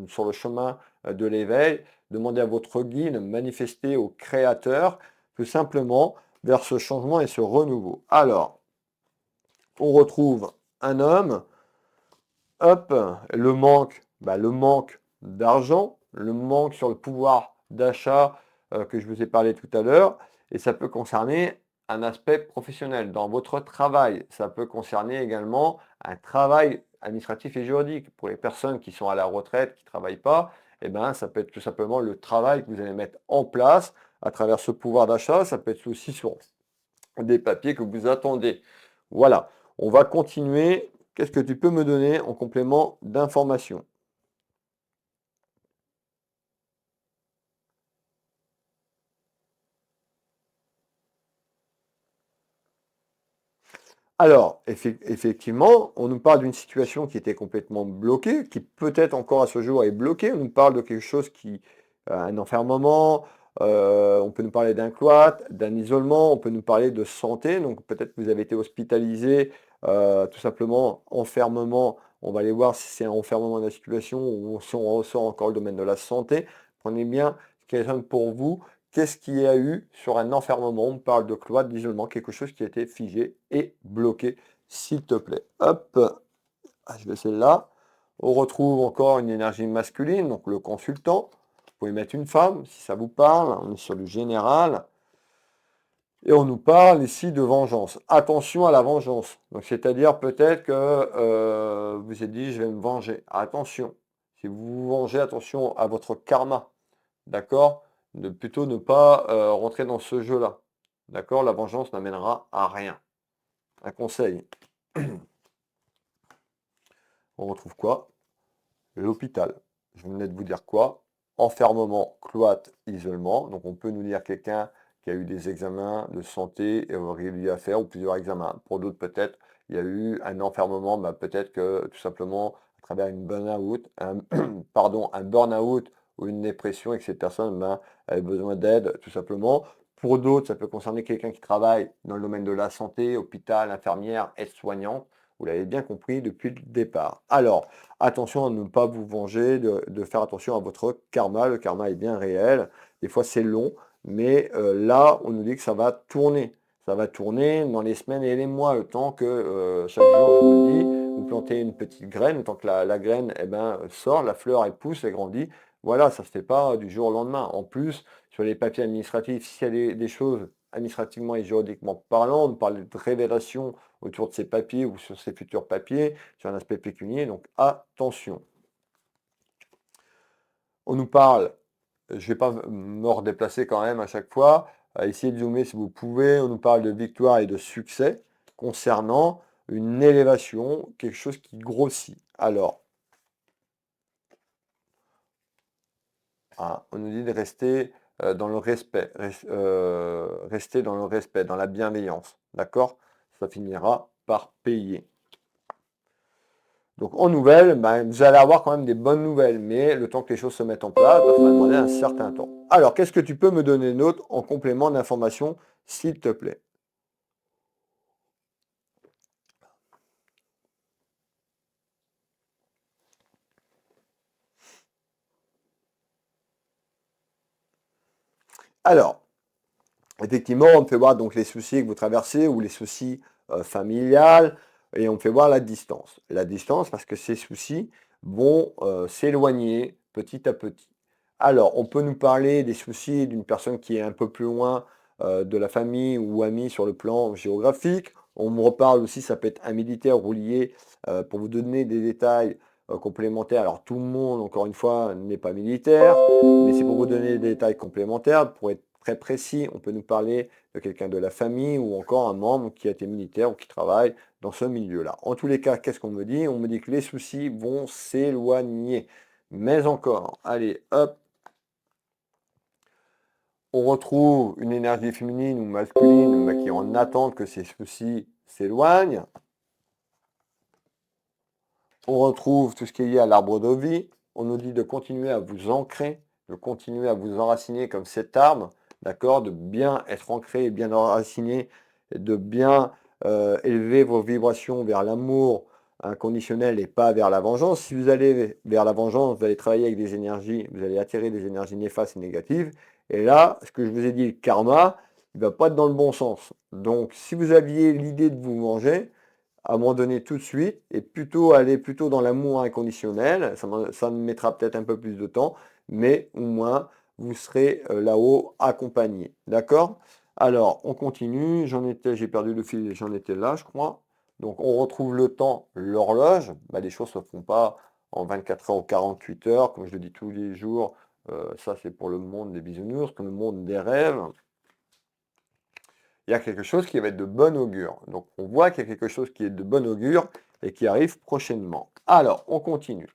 sur le chemin de l'éveil. Demandez à votre guide, manifestez au Créateur, tout simplement, vers ce changement et ce renouveau. Alors, on retrouve un homme, hop, le manque d'argent, le manque sur le pouvoir d'achat que je vous ai parlé tout à l'heure, et ça peut concerner un aspect professionnel dans votre travail. Ça peut concerner également un travail administratif et juridique. Pour les personnes qui sont à la retraite, qui ne travaillent pas, ça peut être tout simplement le travail que vous allez mettre en place à travers ce pouvoir d'achat. Ça peut être aussi sur des papiers que vous attendez. Voilà, on va continuer. Qu'est-ce que tu peux me donner en complément d'information? Alors, effectivement, on nous parle d'une situation qui était complètement bloquée, qui peut-être encore à ce jour est bloquée. On nous parle de quelque chose qui, un enfermement, on peut nous parler d'un cloître, d'un isolement, on peut nous parler de santé. Donc peut-être que vous avez été hospitalisé, tout simplement enfermement. On va aller voir si c'est un enfermement de la situation ou si on ressort encore le domaine de la santé. Prenez bien ce qui résonne pour vous. Qu'est-ce qu'il y a eu sur un enfermement? On parle de cloître, d'isolement, quelque chose qui a été figé et bloqué, s'il te plaît. Hop, je vais celle-là. On retrouve encore une énergie masculine, donc le consultant. Vous pouvez mettre une femme, si ça vous parle. On est sur le général. Et on nous parle ici de vengeance. Attention à la vengeance. Donc, c'est-à-dire peut-être que vous vous êtes dit, je vais me venger. Attention. Si vous vous vengez, attention à votre karma. D'accord? De plutôt ne pas rentrer dans ce jeu-là. D'accord? La vengeance n'amènera à rien. Un conseil. On retrouve quoi? L'hôpital. Je venais de vous dire quoi? Enfermement, cloître, isolement. Donc on peut nous dire quelqu'un qui a eu des examens de santé réguliers à faire ou plusieurs examens. Pour d'autres peut-être, il y a eu un enfermement, peut-être que tout simplement à travers une burn-out, pardon, un burn-out ou une dépression et que cette personne avait besoin d'aide tout simplement. Pour d'autres, ça peut concerner quelqu'un qui travaille dans le domaine de la santé, hôpital, infirmière, aide-soignante. Vous l'avez bien compris depuis le départ. Alors, attention à ne pas vous venger, de faire attention à votre karma. Le karma est bien réel. Des fois, c'est long, mais là, on nous dit que ça va tourner. Ça va tourner dans les semaines et les mois, le temps que chaque jour, je vous le dis, vous plantez une petite graine, le temps que la graine sort, la fleur, elle pousse, elle grandit. Voilà, ça ne se fait pas du jour au lendemain. En plus, sur les papiers administratifs, s'il y a des choses administrativement et juridiquement parlant, on parle de révélation autour de ces papiers ou sur ces futurs papiers, sur un aspect pécunier, donc attention. On nous parle, je ne vais pas me redéplacer quand même à chaque fois, essayez de zoomer si vous pouvez, on nous parle de victoire et de succès concernant une élévation, quelque chose qui grossit. Alors, on nous dit de rester dans le respect, rester dans le respect, dans la bienveillance, d'accord? Ça finira par payer. Donc en nouvelles, vous allez avoir quand même des bonnes nouvelles, mais le temps que les choses se mettent en place, ça va demander un certain temps. Alors, qu'est-ce que tu peux me donner d'autre en complément d'information, s'il te plaît? Alors, effectivement, on me fait voir donc les soucis que vous traversez ou les soucis familiales et on me fait voir la distance. La distance parce que ces soucis vont s'éloigner petit à petit. Alors, on peut nous parler des soucis d'une personne qui est un peu plus loin de la famille ou amie sur le plan géographique. On me reparle aussi, ça peut être un militaire roulier pour vous donner des détails complémentaires. Alors, tout le monde, encore une fois, n'est pas militaire, mais c'est pour vous donner des détails complémentaires. Pour être très précis, on peut nous parler de quelqu'un de la famille ou encore un membre qui a été militaire ou qui travaille dans ce milieu-là. En tous les cas, qu'est-ce qu'on me dit? On me dit que les soucis vont s'éloigner. Mais encore, allez, hop, on retrouve une énergie féminine ou masculine qui est en attente que ces soucis s'éloignent. On retrouve tout ce qui est lié à l'arbre de vie. On nous dit de continuer à vous ancrer, de continuer à vous enraciner comme cet arbre, d'accord? De bien être ancré et bien enraciné, de bien élever vos vibrations vers l'amour inconditionnel et pas vers la vengeance. Si vous allez vers la vengeance, vous allez travailler avec des énergies, vous allez attirer des énergies néfastes et négatives. Et là, ce que je vous ai dit, le karma, il ne va pas être dans le bon sens. Donc, si vous aviez l'idée de vous manger, abandonner tout de suite et plutôt aller plutôt dans l'amour inconditionnel. Ça me mettra peut-être un peu plus de temps, mais au moins vous serez là-haut accompagné. D'accord? Alors, on continue. J'ai perdu le fil, j'en étais là, je crois. Donc, on retrouve le temps, l'horloge. Les choses ne se font pas en 24 heures ou 48 heures, comme je le dis tous les jours. Ça, c'est pour le monde des bisounours, comme le monde des rêves. Il y a quelque chose qui va être de bon augure. Donc on voit qu'il y a quelque chose qui est de bon augure et qui arrive prochainement. Alors, on continue.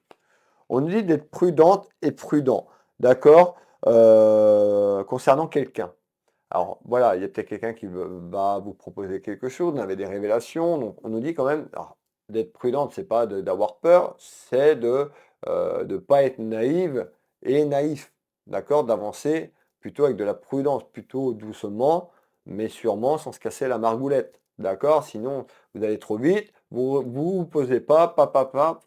On nous dit d'être prudente et prudent, d'accord, concernant quelqu'un. Alors voilà, il y a peut-être quelqu'un qui va vous proposer quelque chose, vous avez des révélations, donc on nous dit quand même d'être prudente, c'est pas d'avoir peur, c'est de ne pas être naïve et naïf, d'accord? D'avancer plutôt avec de la prudence, plutôt doucement, mais sûrement sans se casser la margoulette, d'accord? Sinon, vous allez trop vite, vous posez pas,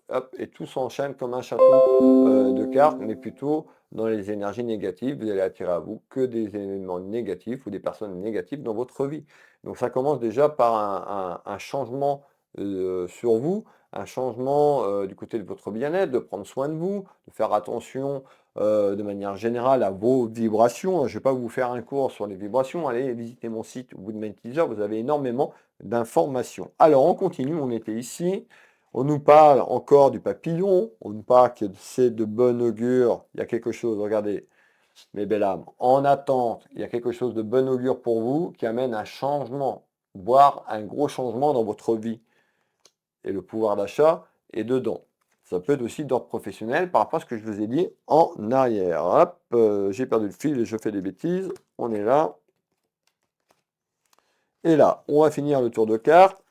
hop, et tout s'enchaîne comme un château de cartes, mais plutôt dans les énergies négatives, vous allez attirer à vous que des événements négatifs ou des personnes négatives dans votre vie. Donc ça commence déjà par un changement sur vous, un changement du côté de votre bien-être, de prendre soin de vous, de faire attention de manière générale à vos vibrations. Je ne vais pas vous faire un cours sur les vibrations, allez visiter mon site Woodman Teaser, vous avez énormément d'informations. Alors on continue, on était ici. On nous parle encore du papillon, on nous parle que c'est de bon augure, il y a quelque chose, regardez, mes belles âmes, en attente, il y a quelque chose de bon augure pour vous qui amène un changement, voire un gros changement dans votre vie. Et le pouvoir d'achat est dedans. Ça peut être aussi d'ordre professionnel par rapport à ce que je vous ai dit en arrière. Hop, j'ai perdu le fil et je fais des bêtises. On est là. Et là, on va finir le tour de cartes.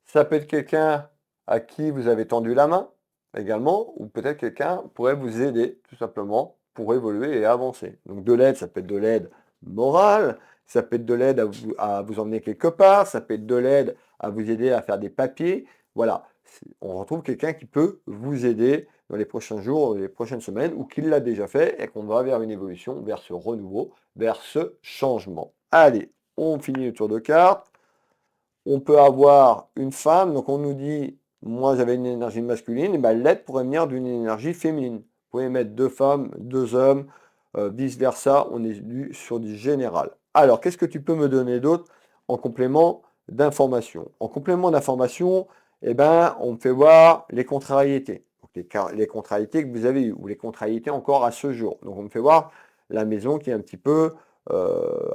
Ça peut être quelqu'un à qui vous avez tendu la main également, ou peut-être quelqu'un pourrait vous aider tout simplement pour évoluer et avancer. Donc de l'aide, ça peut être de l'aide morale, ça peut être de l'aide à vous emmener quelque part, ça peut être de l'aide à vous aider à faire des papiers. Voilà, on retrouve quelqu'un qui peut vous aider dans les prochains jours, les prochaines semaines, ou qui l'a déjà fait et qu'on va vers une évolution, vers ce renouveau, vers ce changement. Allez, on finit le tour de cartes. On peut avoir une femme, donc on nous dit, moi j'avais une énergie masculine, et ben l'aide pourrait venir d'une énergie féminine. Vous pouvez mettre deux femmes, deux hommes, vice-versa, on est sur du général. Alors, qu'est-ce que tu peux me donner d'autre en complément d'information? En complément d'information, eh ben, on me fait voir les contrariétés. Donc, les contrariétés que vous avez eues, ou les contrariétés encore à ce jour. Donc on me fait voir la maison qui est un petit peu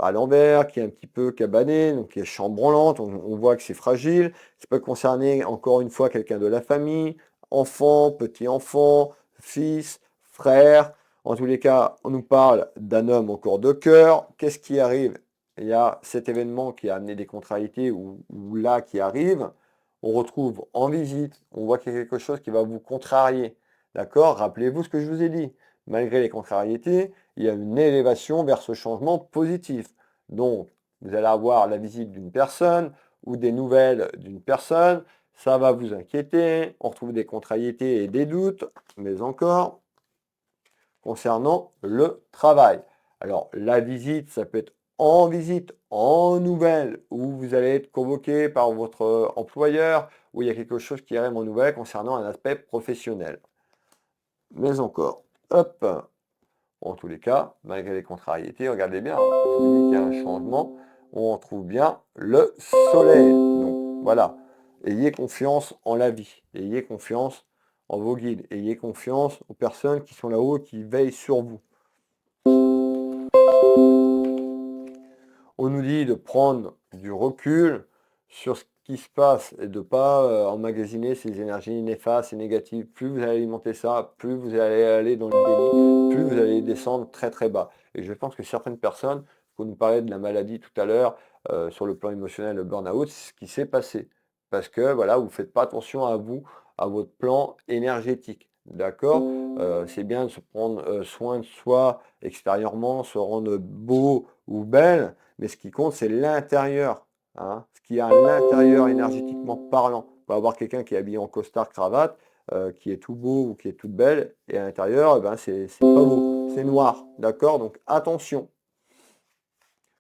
à l'envers, qui est un petit peu cabanée, donc qui est chambranlante, on voit que c'est fragile. Ça peut concerner encore une fois quelqu'un de la famille, enfant, petit-enfant, fils, frère. En tous les cas, on nous parle d'un homme encore de cœur. Qu'est-ce qui arrive? Il y a cet événement qui a amené des contrariétés ou là qui arrive. On retrouve en visite, on voit qu'il y a quelque chose qui va vous contrarier. D'accord? Rappelez-vous ce que je vous ai dit. Malgré les contrariétés, il y a une élévation vers ce changement positif. Donc, vous allez avoir la visite d'une personne ou des nouvelles d'une personne. Ça va vous inquiéter. On retrouve des contrariétés et des doutes, mais encore concernant le travail. Alors, la visite, ça peut être en visite, en nouvelle, où vous allez être convoqué par votre employeur, où il y a quelque chose qui arrive en nouvelle concernant un aspect professionnel. Mais encore, hop, en tous les cas, malgré les contrariétés, regardez bien, je vous dis qu'il y a un changement, on retrouve bien le soleil. Donc voilà, ayez confiance en la vie, ayez confiance en vos guides, ayez confiance aux personnes qui sont là-haut, qui veillent sur vous. On nous dit de prendre du recul sur ce qui se passe et de ne pas emmagasiner ces énergies néfastes et négatives. Plus vous allez alimenter ça, plus vous allez aller dans le déni, plus vous allez descendre très très bas. Et je pense que certaines personnes, vous nous parlez de la maladie tout à l'heure, sur le plan émotionnel, le burn-out, c'est ce qui s'est passé. Parce que voilà, vous ne faites pas attention à vous, à votre plan énergétique. D'accord? C'est bien de se prendre soin de soi extérieurement, se rendre beau ou belle, mais ce qui compte, c'est l'intérieur. Hein, ce qu'il y a à l'intérieur énergétiquement parlant. On peut avoir quelqu'un qui est habillé en costard, cravate, qui est tout beau ou qui est toute belle, et à l'intérieur, eh ben, c'est pas beau, c'est noir. D'accord? Donc attention.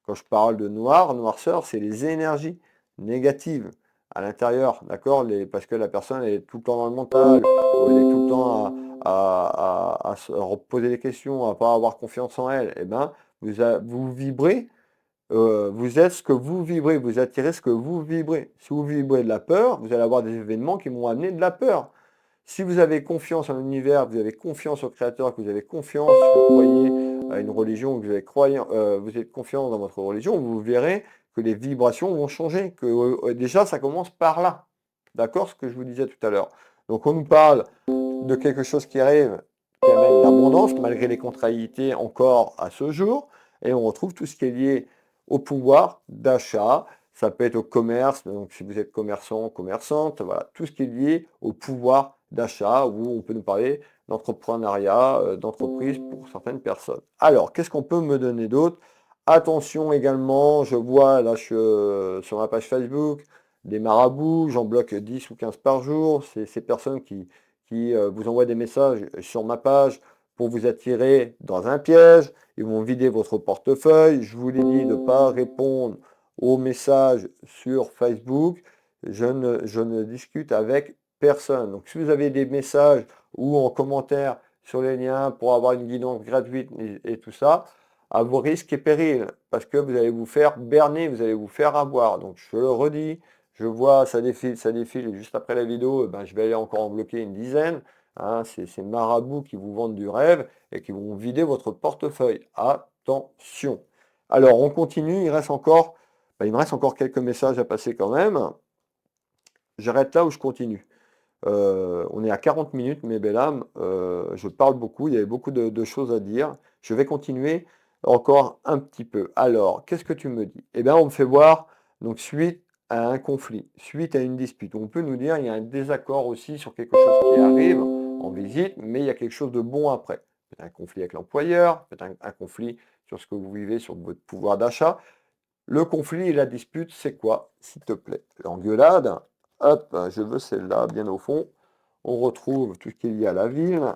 Quand je parle de noir, noirceur, c'est les énergies négatives à l'intérieur. D'accord? Parce que la personne elle est tout le temps dans le mental, ou elle est tout le temps à se reposer des questions, à ne pas avoir confiance en elle. Eh ben, vous vibrez. Vous êtes ce que vous vibrez, vous attirez ce que vous vibrez. Si vous vibrez de la peur, vous allez avoir des événements qui vont amener de la peur. Si vous avez confiance en l'univers, vous avez confiance au Créateur, que vous avez confiance, vous croyez à une religion, que vous avez confiance dans votre religion, vous verrez que les vibrations vont changer, que déjà ça commence par là. D'accord? Ce que je vous disais tout à l'heure. Donc on nous parle de quelque chose qui arrive, qui amène l'abondance, malgré les contrariétés encore à ce jour. et on retrouve tout ce qui est lié au pouvoir d'achat. Ça peut être au commerce, donc si vous êtes commerçant, commerçante, voilà, tout ce qui est lié au pouvoir d'achat, où on peut nous parler d'entrepreneuriat, d'entreprise pour certaines personnes. Alors, qu'est-ce qu'on peut me donner d'autre? Attention également, je vois là sur ma page Facebook des marabouts, j'en bloque 10 ou 15 par jour. C'est ces personnes qui vous envoient des messages sur ma page pour vous attirer dans un piège. Ils vont vider votre portefeuille. Je vous l'ai dit de ne pas répondre aux messages sur Facebook. Je ne discute avec personne. Donc si vous avez des messages ou en commentaire sur les liens pour avoir une guidance gratuite et tout ça, à vos risques et périls, parce que vous allez vous faire berner, vous allez vous faire avoir. Donc je le redis, je vois, ça défile, et juste après la vidéo, ben, je vais aller encore en bloquer une dizaine. Hein, c'est ces marabouts qui vous vendent du rêve et qui vont vider votre portefeuille. Attention. Alors on continue, il me reste encore quelques messages à passer quand même. J'arrête là où je continue. On est à 40 minutes, mes belles âmes. Je parle beaucoup, il y avait beaucoup de choses à dire. Je vais continuer encore un petit peu. Alors, qu'est-ce que tu me dis? Eh bien, on me fait voir, donc, suite à un conflit, suite à une dispute. On peut nous dire il y a un désaccord aussi sur quelque chose qui arrive en visite, mais il y a quelque chose de bon après. Peut-être un conflit avec l'employeur, peut-être un conflit sur ce que vous vivez, sur votre pouvoir d'achat. Le conflit et la dispute, c'est quoi, s'il te plaît? L'engueulade, hop, je veux celle-là, bien au fond. On retrouve tout ce qui est lié à la ville.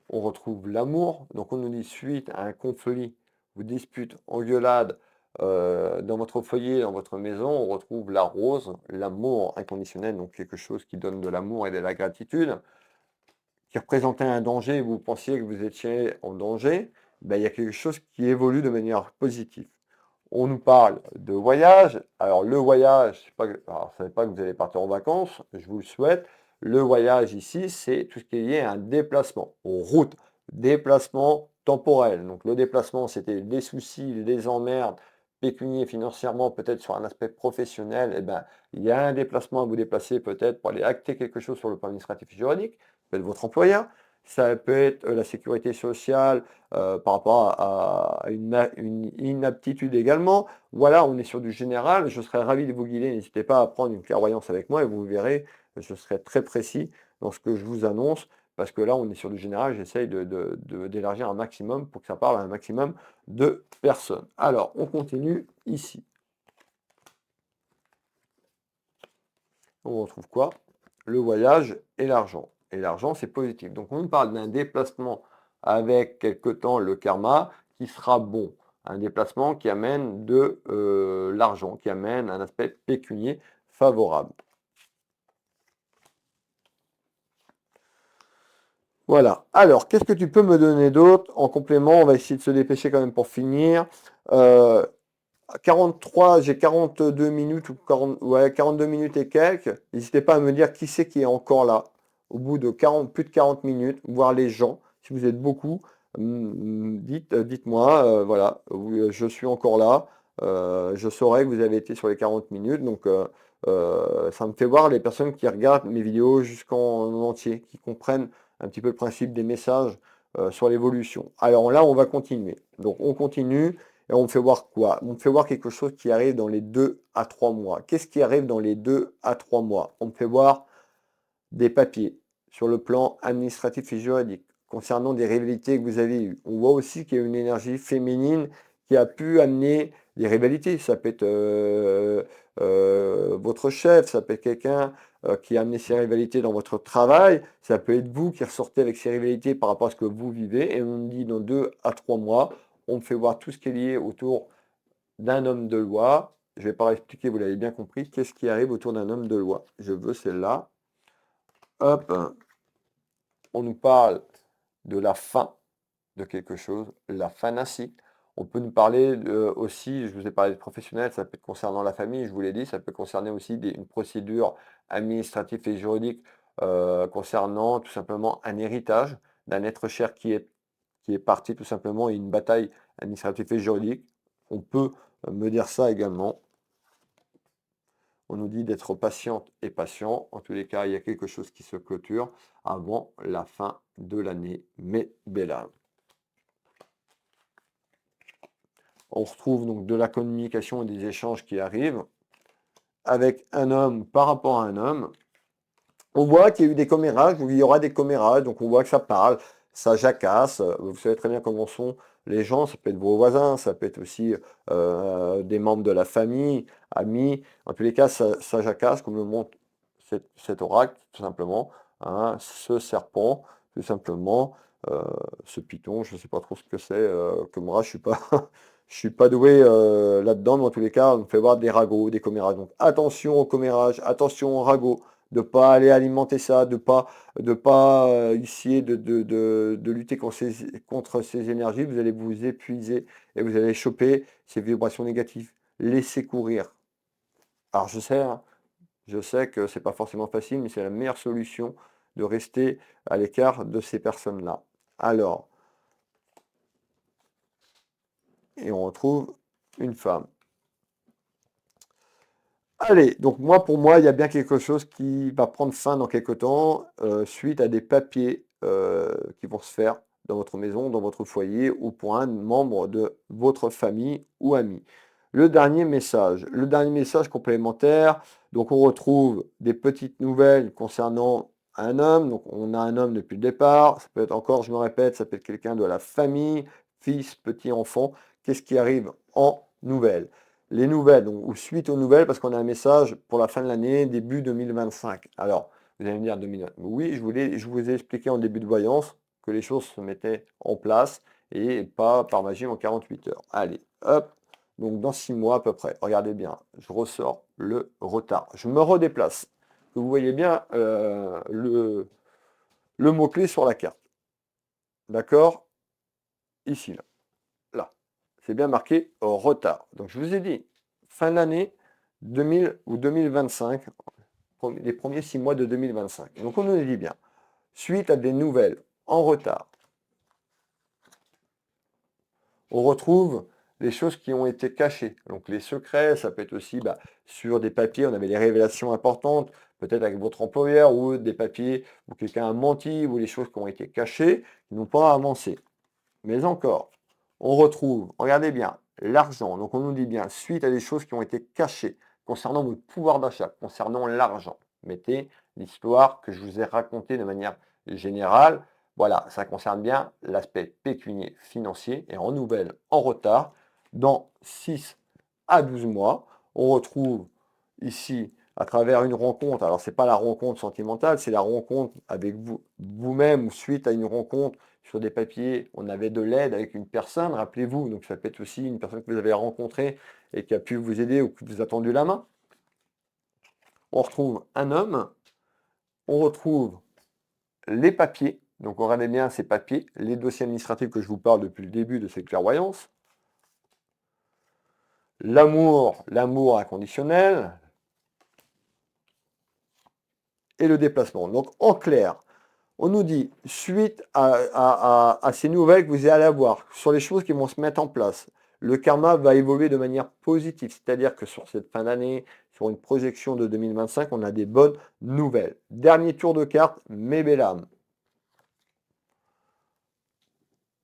On retrouve l'amour. Donc on nous dit suite à un conflit, ou dispute, engueulade, dans votre foyer, dans votre maison, on retrouve la rose, l'amour inconditionnel, donc quelque chose qui donne de l'amour et de la gratitude, qui représentait un danger, vous pensiez que vous étiez en danger, ben, il y a quelque chose qui évolue de manière positive. On nous parle de voyage. Alors le voyage, c'est pas, alors, ça ne veut pas que vous allez partir en vacances, je vous le souhaite. Le voyage ici, c'est tout ce qui est lié à un déplacement, en route, déplacement temporel. Donc le déplacement, c'était des soucis, des emmerdes, pécuniaires financièrement, peut-être sur un aspect professionnel. Eh ben, il y a un déplacement à vous déplacer peut-être pour aller acter quelque chose sur le plan administratif et juridique, peut-être votre employeur. Ça peut être la sécurité sociale, par rapport à une inaptitude également. Voilà, on est sur du général. Je serais ravi de vous guider. N'hésitez pas à prendre une clairvoyance avec moi et vous verrez, je serai très précis dans ce que je vous annonce. Parce que là, on est sur du général. J'essaye d'élargir un maximum pour que ça parle à un maximum de personnes. Alors, on continue ici. On retrouve quoi? Le voyage et l'argent. Et l'argent, c'est positif. Donc, on nous parle d'un déplacement avec quelque temps le karma qui sera bon. Un déplacement qui amène de l'argent, qui amène un aspect pécunier favorable. Voilà. Alors, qu'est-ce que tu peux me donner d'autre en complément? On va essayer de se dépêcher quand même pour finir. Euh, 43, j'ai 42 minutes ou 40, ouais, 42 minutes et quelques. N'hésitez pas à me dire qui c'est qui est encore là au bout de 40, plus de 40 minutes, voir les gens. Si vous êtes beaucoup, dites-moi, voilà, je suis encore là. Je saurai que vous avez été sur les 40 minutes. Donc, ça me fait voir les personnes qui regardent mes vidéos jusqu'en entier, qui comprennent un petit peu le principe des messages sur l'évolution. Alors là, on va continuer. Donc, on continue. Et on me fait voir quoi? On me fait voir quelque chose qui arrive dans les 2 à 3 mois. Qu'est-ce qui arrive dans les 2 à 3 mois? On me fait voir des papiers sur le plan administratif et juridique concernant des rivalités que vous avez eues. On voit aussi qu'il y a une énergie féminine qui a pu amener des rivalités. Ça peut être votre chef, ça peut être quelqu'un qui a amené ces rivalités dans votre travail, ça peut être vous qui ressortez avec ces rivalités par rapport à ce que vous vivez, et on me dit dans 2 à 3 mois, on me fait voir tout ce qui est lié autour d'un homme de loi. Je ne vais pas expliquer, vous l'avez bien compris, qu'est-ce qui arrive autour d'un homme de loi. Je veux celle-là. Hop, on nous parle de la fin de quelque chose, la fin d'un cycle. On peut nous parler aussi, je vous ai parlé de professionnels, ça peut être concernant la famille, je vous l'ai dit, ça peut concerner aussi une procédure administrative et juridique concernant tout simplement un héritage d'un être cher qui est parti tout simplement et une bataille administrative et juridique. On peut me dire ça également. On nous dit d'être patiente et patient. En tous les cas, il y a quelque chose qui se clôture avant la fin de l'année. Mais belle âme. On retrouve donc de la communication et des échanges qui arrivent avec un homme par rapport à un homme. On voit qu'il y a eu des commérages, ou il y aura des commérages, donc on voit que ça parle, ça jacasse. Vous savez très bien comment sont les gens, ça peut être vos voisins, ça peut être aussi des membres de la famille, amis. En tous les cas, ça jacasse, comme le montre cet oracle, tout simplement. Hein, ce serpent, tout simplement. Ce python, je ne sais pas trop ce que c'est, que moi, je suis pas doué là-dedans, mais en tous les cas, on fait voir des ragots, des commérages. Donc attention aux commérages, attention aux ragots de pas aller alimenter ça, de pas essayer de lutter contre ces énergies. Vous allez vous épuiser et vous allez choper ces vibrations négatives. Laissez courir. Alors hein, je sais que c'est pas forcément facile, mais c'est la meilleure solution de rester à l'écart de ces personnes-là. Alors, et on retrouve une femme. Allez, donc pour moi, il y a bien quelque chose qui va prendre fin dans quelque temps, suite à des papiers qui vont se faire dans votre maison, dans votre foyer ou pour un membre de votre famille ou ami. Le dernier message complémentaire, donc on retrouve des petites nouvelles concernant un homme, donc on a un homme depuis le départ, ça peut être encore, je me répète, ça peut être quelqu'un de la famille, fils, petit enfant, qu'est-ce qui arrive en nouvelles? Les nouvelles, donc, ou suite aux nouvelles, parce qu'on a un message pour la fin de l'année, début 2025. Alors, vous allez me dire 2025. Oui, je vous ai expliqué en début de voyance que les choses se mettaient en place et pas par magie en 48 heures. Allez, hop, donc dans 6 mois à peu près. Regardez bien, je ressors le retard. Je me redéplace. Vous voyez bien le mot-clé sur la carte. D'accord? Ici, là. Là. C'est bien marqué retard. Donc je vous ai dit, fin de l'année 2000 ou 2025, les premiers 6 mois de 2025. Donc on nous dit bien, suite à des nouvelles en retard, on retrouve les choses qui ont été cachées. Donc les secrets, ça peut être aussi sur des papiers, on avait des révélations importantes, peut-être avec votre employeur, ou des papiers où quelqu'un a menti, ou les choses qui ont été cachées, qui n'ont pas avancé. Mais encore, on retrouve, regardez bien, l'argent. Donc on nous dit bien, suite à des choses qui ont été cachées concernant votre pouvoir d'achat, concernant l'argent. Mettez l'histoire que je vous ai racontée de manière générale. Voilà, ça concerne bien l'aspect pécunier financier et en nouvelle, en retard, dans 6 à 12 mois. On retrouve ici à travers une rencontre. Alors, ce n'est pas la rencontre sentimentale, c'est la rencontre avec vous-même ou suite à une rencontre sur des papiers, on avait de l'aide avec une personne, rappelez-vous. Donc, ça peut être aussi une personne que vous avez rencontrée et qui a pu vous aider ou qui vous a tendu la main. On retrouve un homme, on retrouve les papiers. Donc, regardez bien ces papiers, les dossiers administratifs que je vous parle depuis le début de cette clairvoyance. L'amour inconditionnel, et le déplacement. Donc en clair, on nous dit, suite à ces nouvelles que vous allez avoir, sur les choses qui vont se mettre en place, le karma va évoluer de manière positive. C'est-à-dire que sur cette fin d'année, sur une projection de 2025, on a des bonnes nouvelles. Dernier tour de carte, mes belles âmes.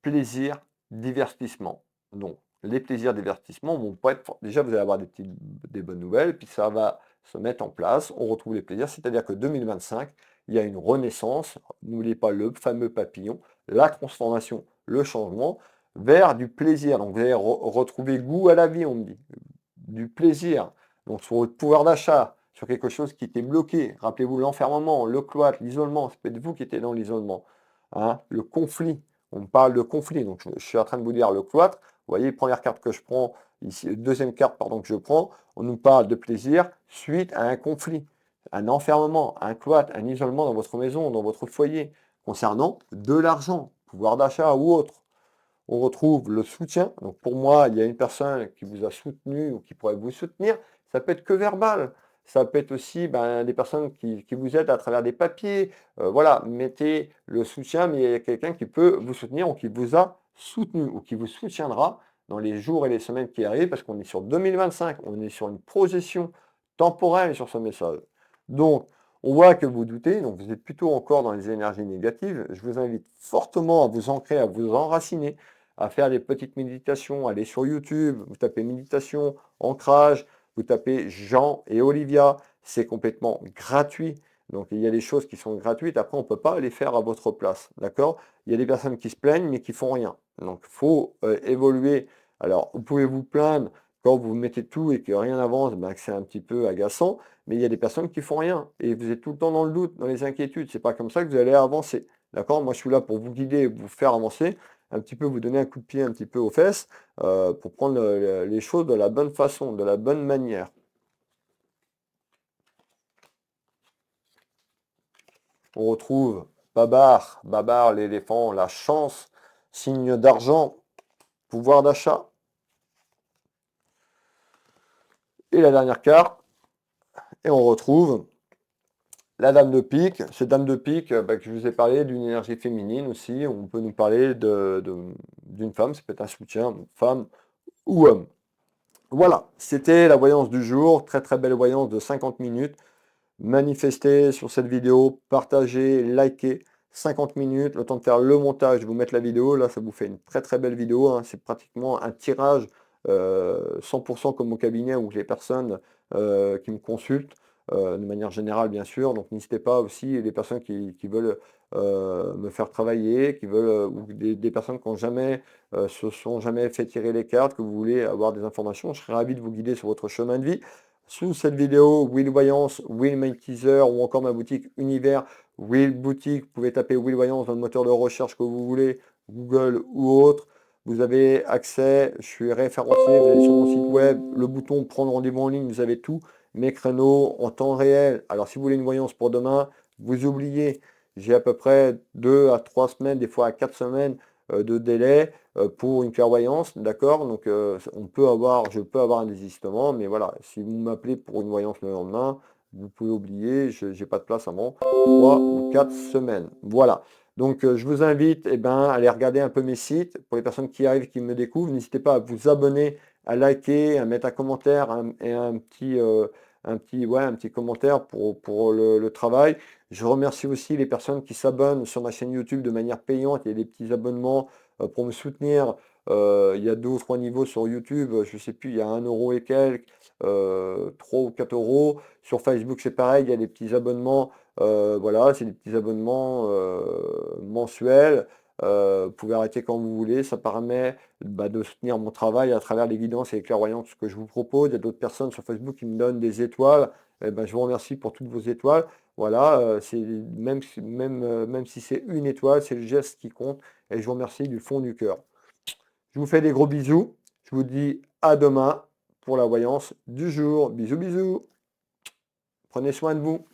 Plaisir, divertissement. Donc, les plaisirs, divertissement vont pas être... Déjà, vous allez avoir des bonnes nouvelles, puis ça va se mettre en place. On retrouve les plaisirs, c'est-à-dire que 2025, il y a une renaissance. N'oubliez pas le fameux papillon, la transformation, le changement vers du plaisir. Donc, vous allez retrouver goût à la vie, on me dit. Du plaisir. Donc, sur votre pouvoir d'achat, sur quelque chose qui était bloqué. Rappelez-vous l'enfermement, le cloître, l'isolement. C'est peut-être vous qui étiez dans l'isolement. Hein, le conflit. On parle de conflit, donc je suis en train de vous dire le cloître. Vous voyez, première carte que je prends, ici, deuxième carte pardon, que je prends, on nous parle de plaisir suite à un conflit, un enfermement, un cloître, un isolement dans votre maison, dans votre foyer, concernant de l'argent, pouvoir d'achat ou autre. On retrouve le soutien. Donc pour moi, il y a une personne qui vous a soutenu ou qui pourrait vous soutenir. Ça peut être que verbal. Ça peut être aussi des personnes qui vous aident à travers des papiers. Voilà, mettez le soutien, mais il y a quelqu'un qui peut vous soutenir ou qui vous a soutenu ou qui vous soutiendra dans les jours et les semaines qui arrivent parce qu'on est sur 2025. On est sur une projection temporelle sur ce message. Donc, on voit que vous doutez, donc vous êtes plutôt encore dans les énergies négatives. Je vous invite fortement à vous ancrer, à vous enraciner à faire des petites méditations, allez sur YouTube, vous tapez méditation, ancrage, vous tapez Jean et Olivia, c'est complètement gratuit. Donc il y a des choses qui sont gratuites, après on ne peut pas les faire à votre place, d'accord? Il y a des personnes qui se plaignent mais qui font rien. Donc il faut évoluer. Alors vous pouvez vous plaindre quand vous mettez tout et que rien n'avance, ben, que c'est un petit peu agaçant, mais il y a des personnes qui font rien et vous êtes tout le temps dans le doute, dans les inquiétudes. C'est pas comme ça que vous allez avancer, d'accord? Moi je suis là pour vous guider, vous faire avancer, un petit peu vous donner un coup de pied un petit peu aux fesses pour prendre les choses de la bonne façon, de la bonne manière. On retrouve Babar l'éléphant, la chance, signe d'argent, pouvoir d'achat. Et la dernière carte, et on retrouve la dame de pique. Cette dame de pique, bah, que je vous ai parlé d'une énergie féminine aussi. On peut nous parler d'une femme, ça peut être un soutien, femme ou homme. Voilà, c'était la voyance du jour. Très très belle voyance de 50 minutes. Manifestez sur cette vidéo, partagez, likez. 50 minutes, le temps de faire le montage, de vous mettre la vidéo. Là, ça vous fait une très très belle vidéo, hein. C'est pratiquement un tirage 100% comme au cabinet ou les personnes qui me consultent de manière générale, bien sûr. Donc, n'hésitez pas aussi, les personnes qui veulent me faire travailler, qui veulent, ou des personnes qui n'ont jamais, se sont jamais fait tirer les cartes, que vous voulez avoir des informations. Je serais ravi de vous guider sur votre chemin de vie. Sous cette vidéo, Will Voyance, Will My Teaser ou encore ma boutique Univers, Will Boutique, vous pouvez taper Will Voyance dans le moteur de recherche que vous voulez, Google ou autre. Vous avez accès, je suis référencé, vous allez sur mon site web, le bouton prendre rendez-vous en ligne, vous avez tout, mes créneaux en temps réel. Alors si vous voulez une voyance pour demain, vous oubliez, j'ai à peu près 2 à 3 semaines, des fois à 4 semaines de délai pour une clairvoyance, d'accord? Donc je peux avoir un désistement, mais voilà, si vous m'appelez pour une voyance le lendemain, vous pouvez oublier, je n'ai pas de place avant 3 ou 4 semaines. Voilà. Donc je vous invite eh ben, à aller regarder un peu mes sites. Pour les personnes qui arrivent, qui me découvrent, n'hésitez pas à vous abonner, à liker, à mettre un commentaire et un petit commentaire pour le travail. Je remercie aussi les personnes qui s'abonnent sur ma chaîne YouTube de manière payante. Il y a des petits abonnements pour me soutenir. Il y a 2 ou 3 niveaux sur YouTube, je ne sais plus, il y a 1 € et quelques, 3 ou 4 euros. Sur Facebook, c'est pareil, il y a des petits abonnements. Voilà, c'est des petits abonnements mensuels. Vous pouvez arrêter quand vous voulez. Ça permet de soutenir mon travail à travers les guidances et les clairvoyances que je vous propose. Il y a d'autres personnes sur Facebook qui me donnent des étoiles. Eh ben, je vous remercie pour toutes vos étoiles. Voilà, même si c'est une étoile, c'est le geste qui compte. Et je vous remercie du fond du cœur. Je vous fais des gros bisous. Je vous dis à demain pour la voyance du jour. Bisous, bisous. Prenez soin de vous.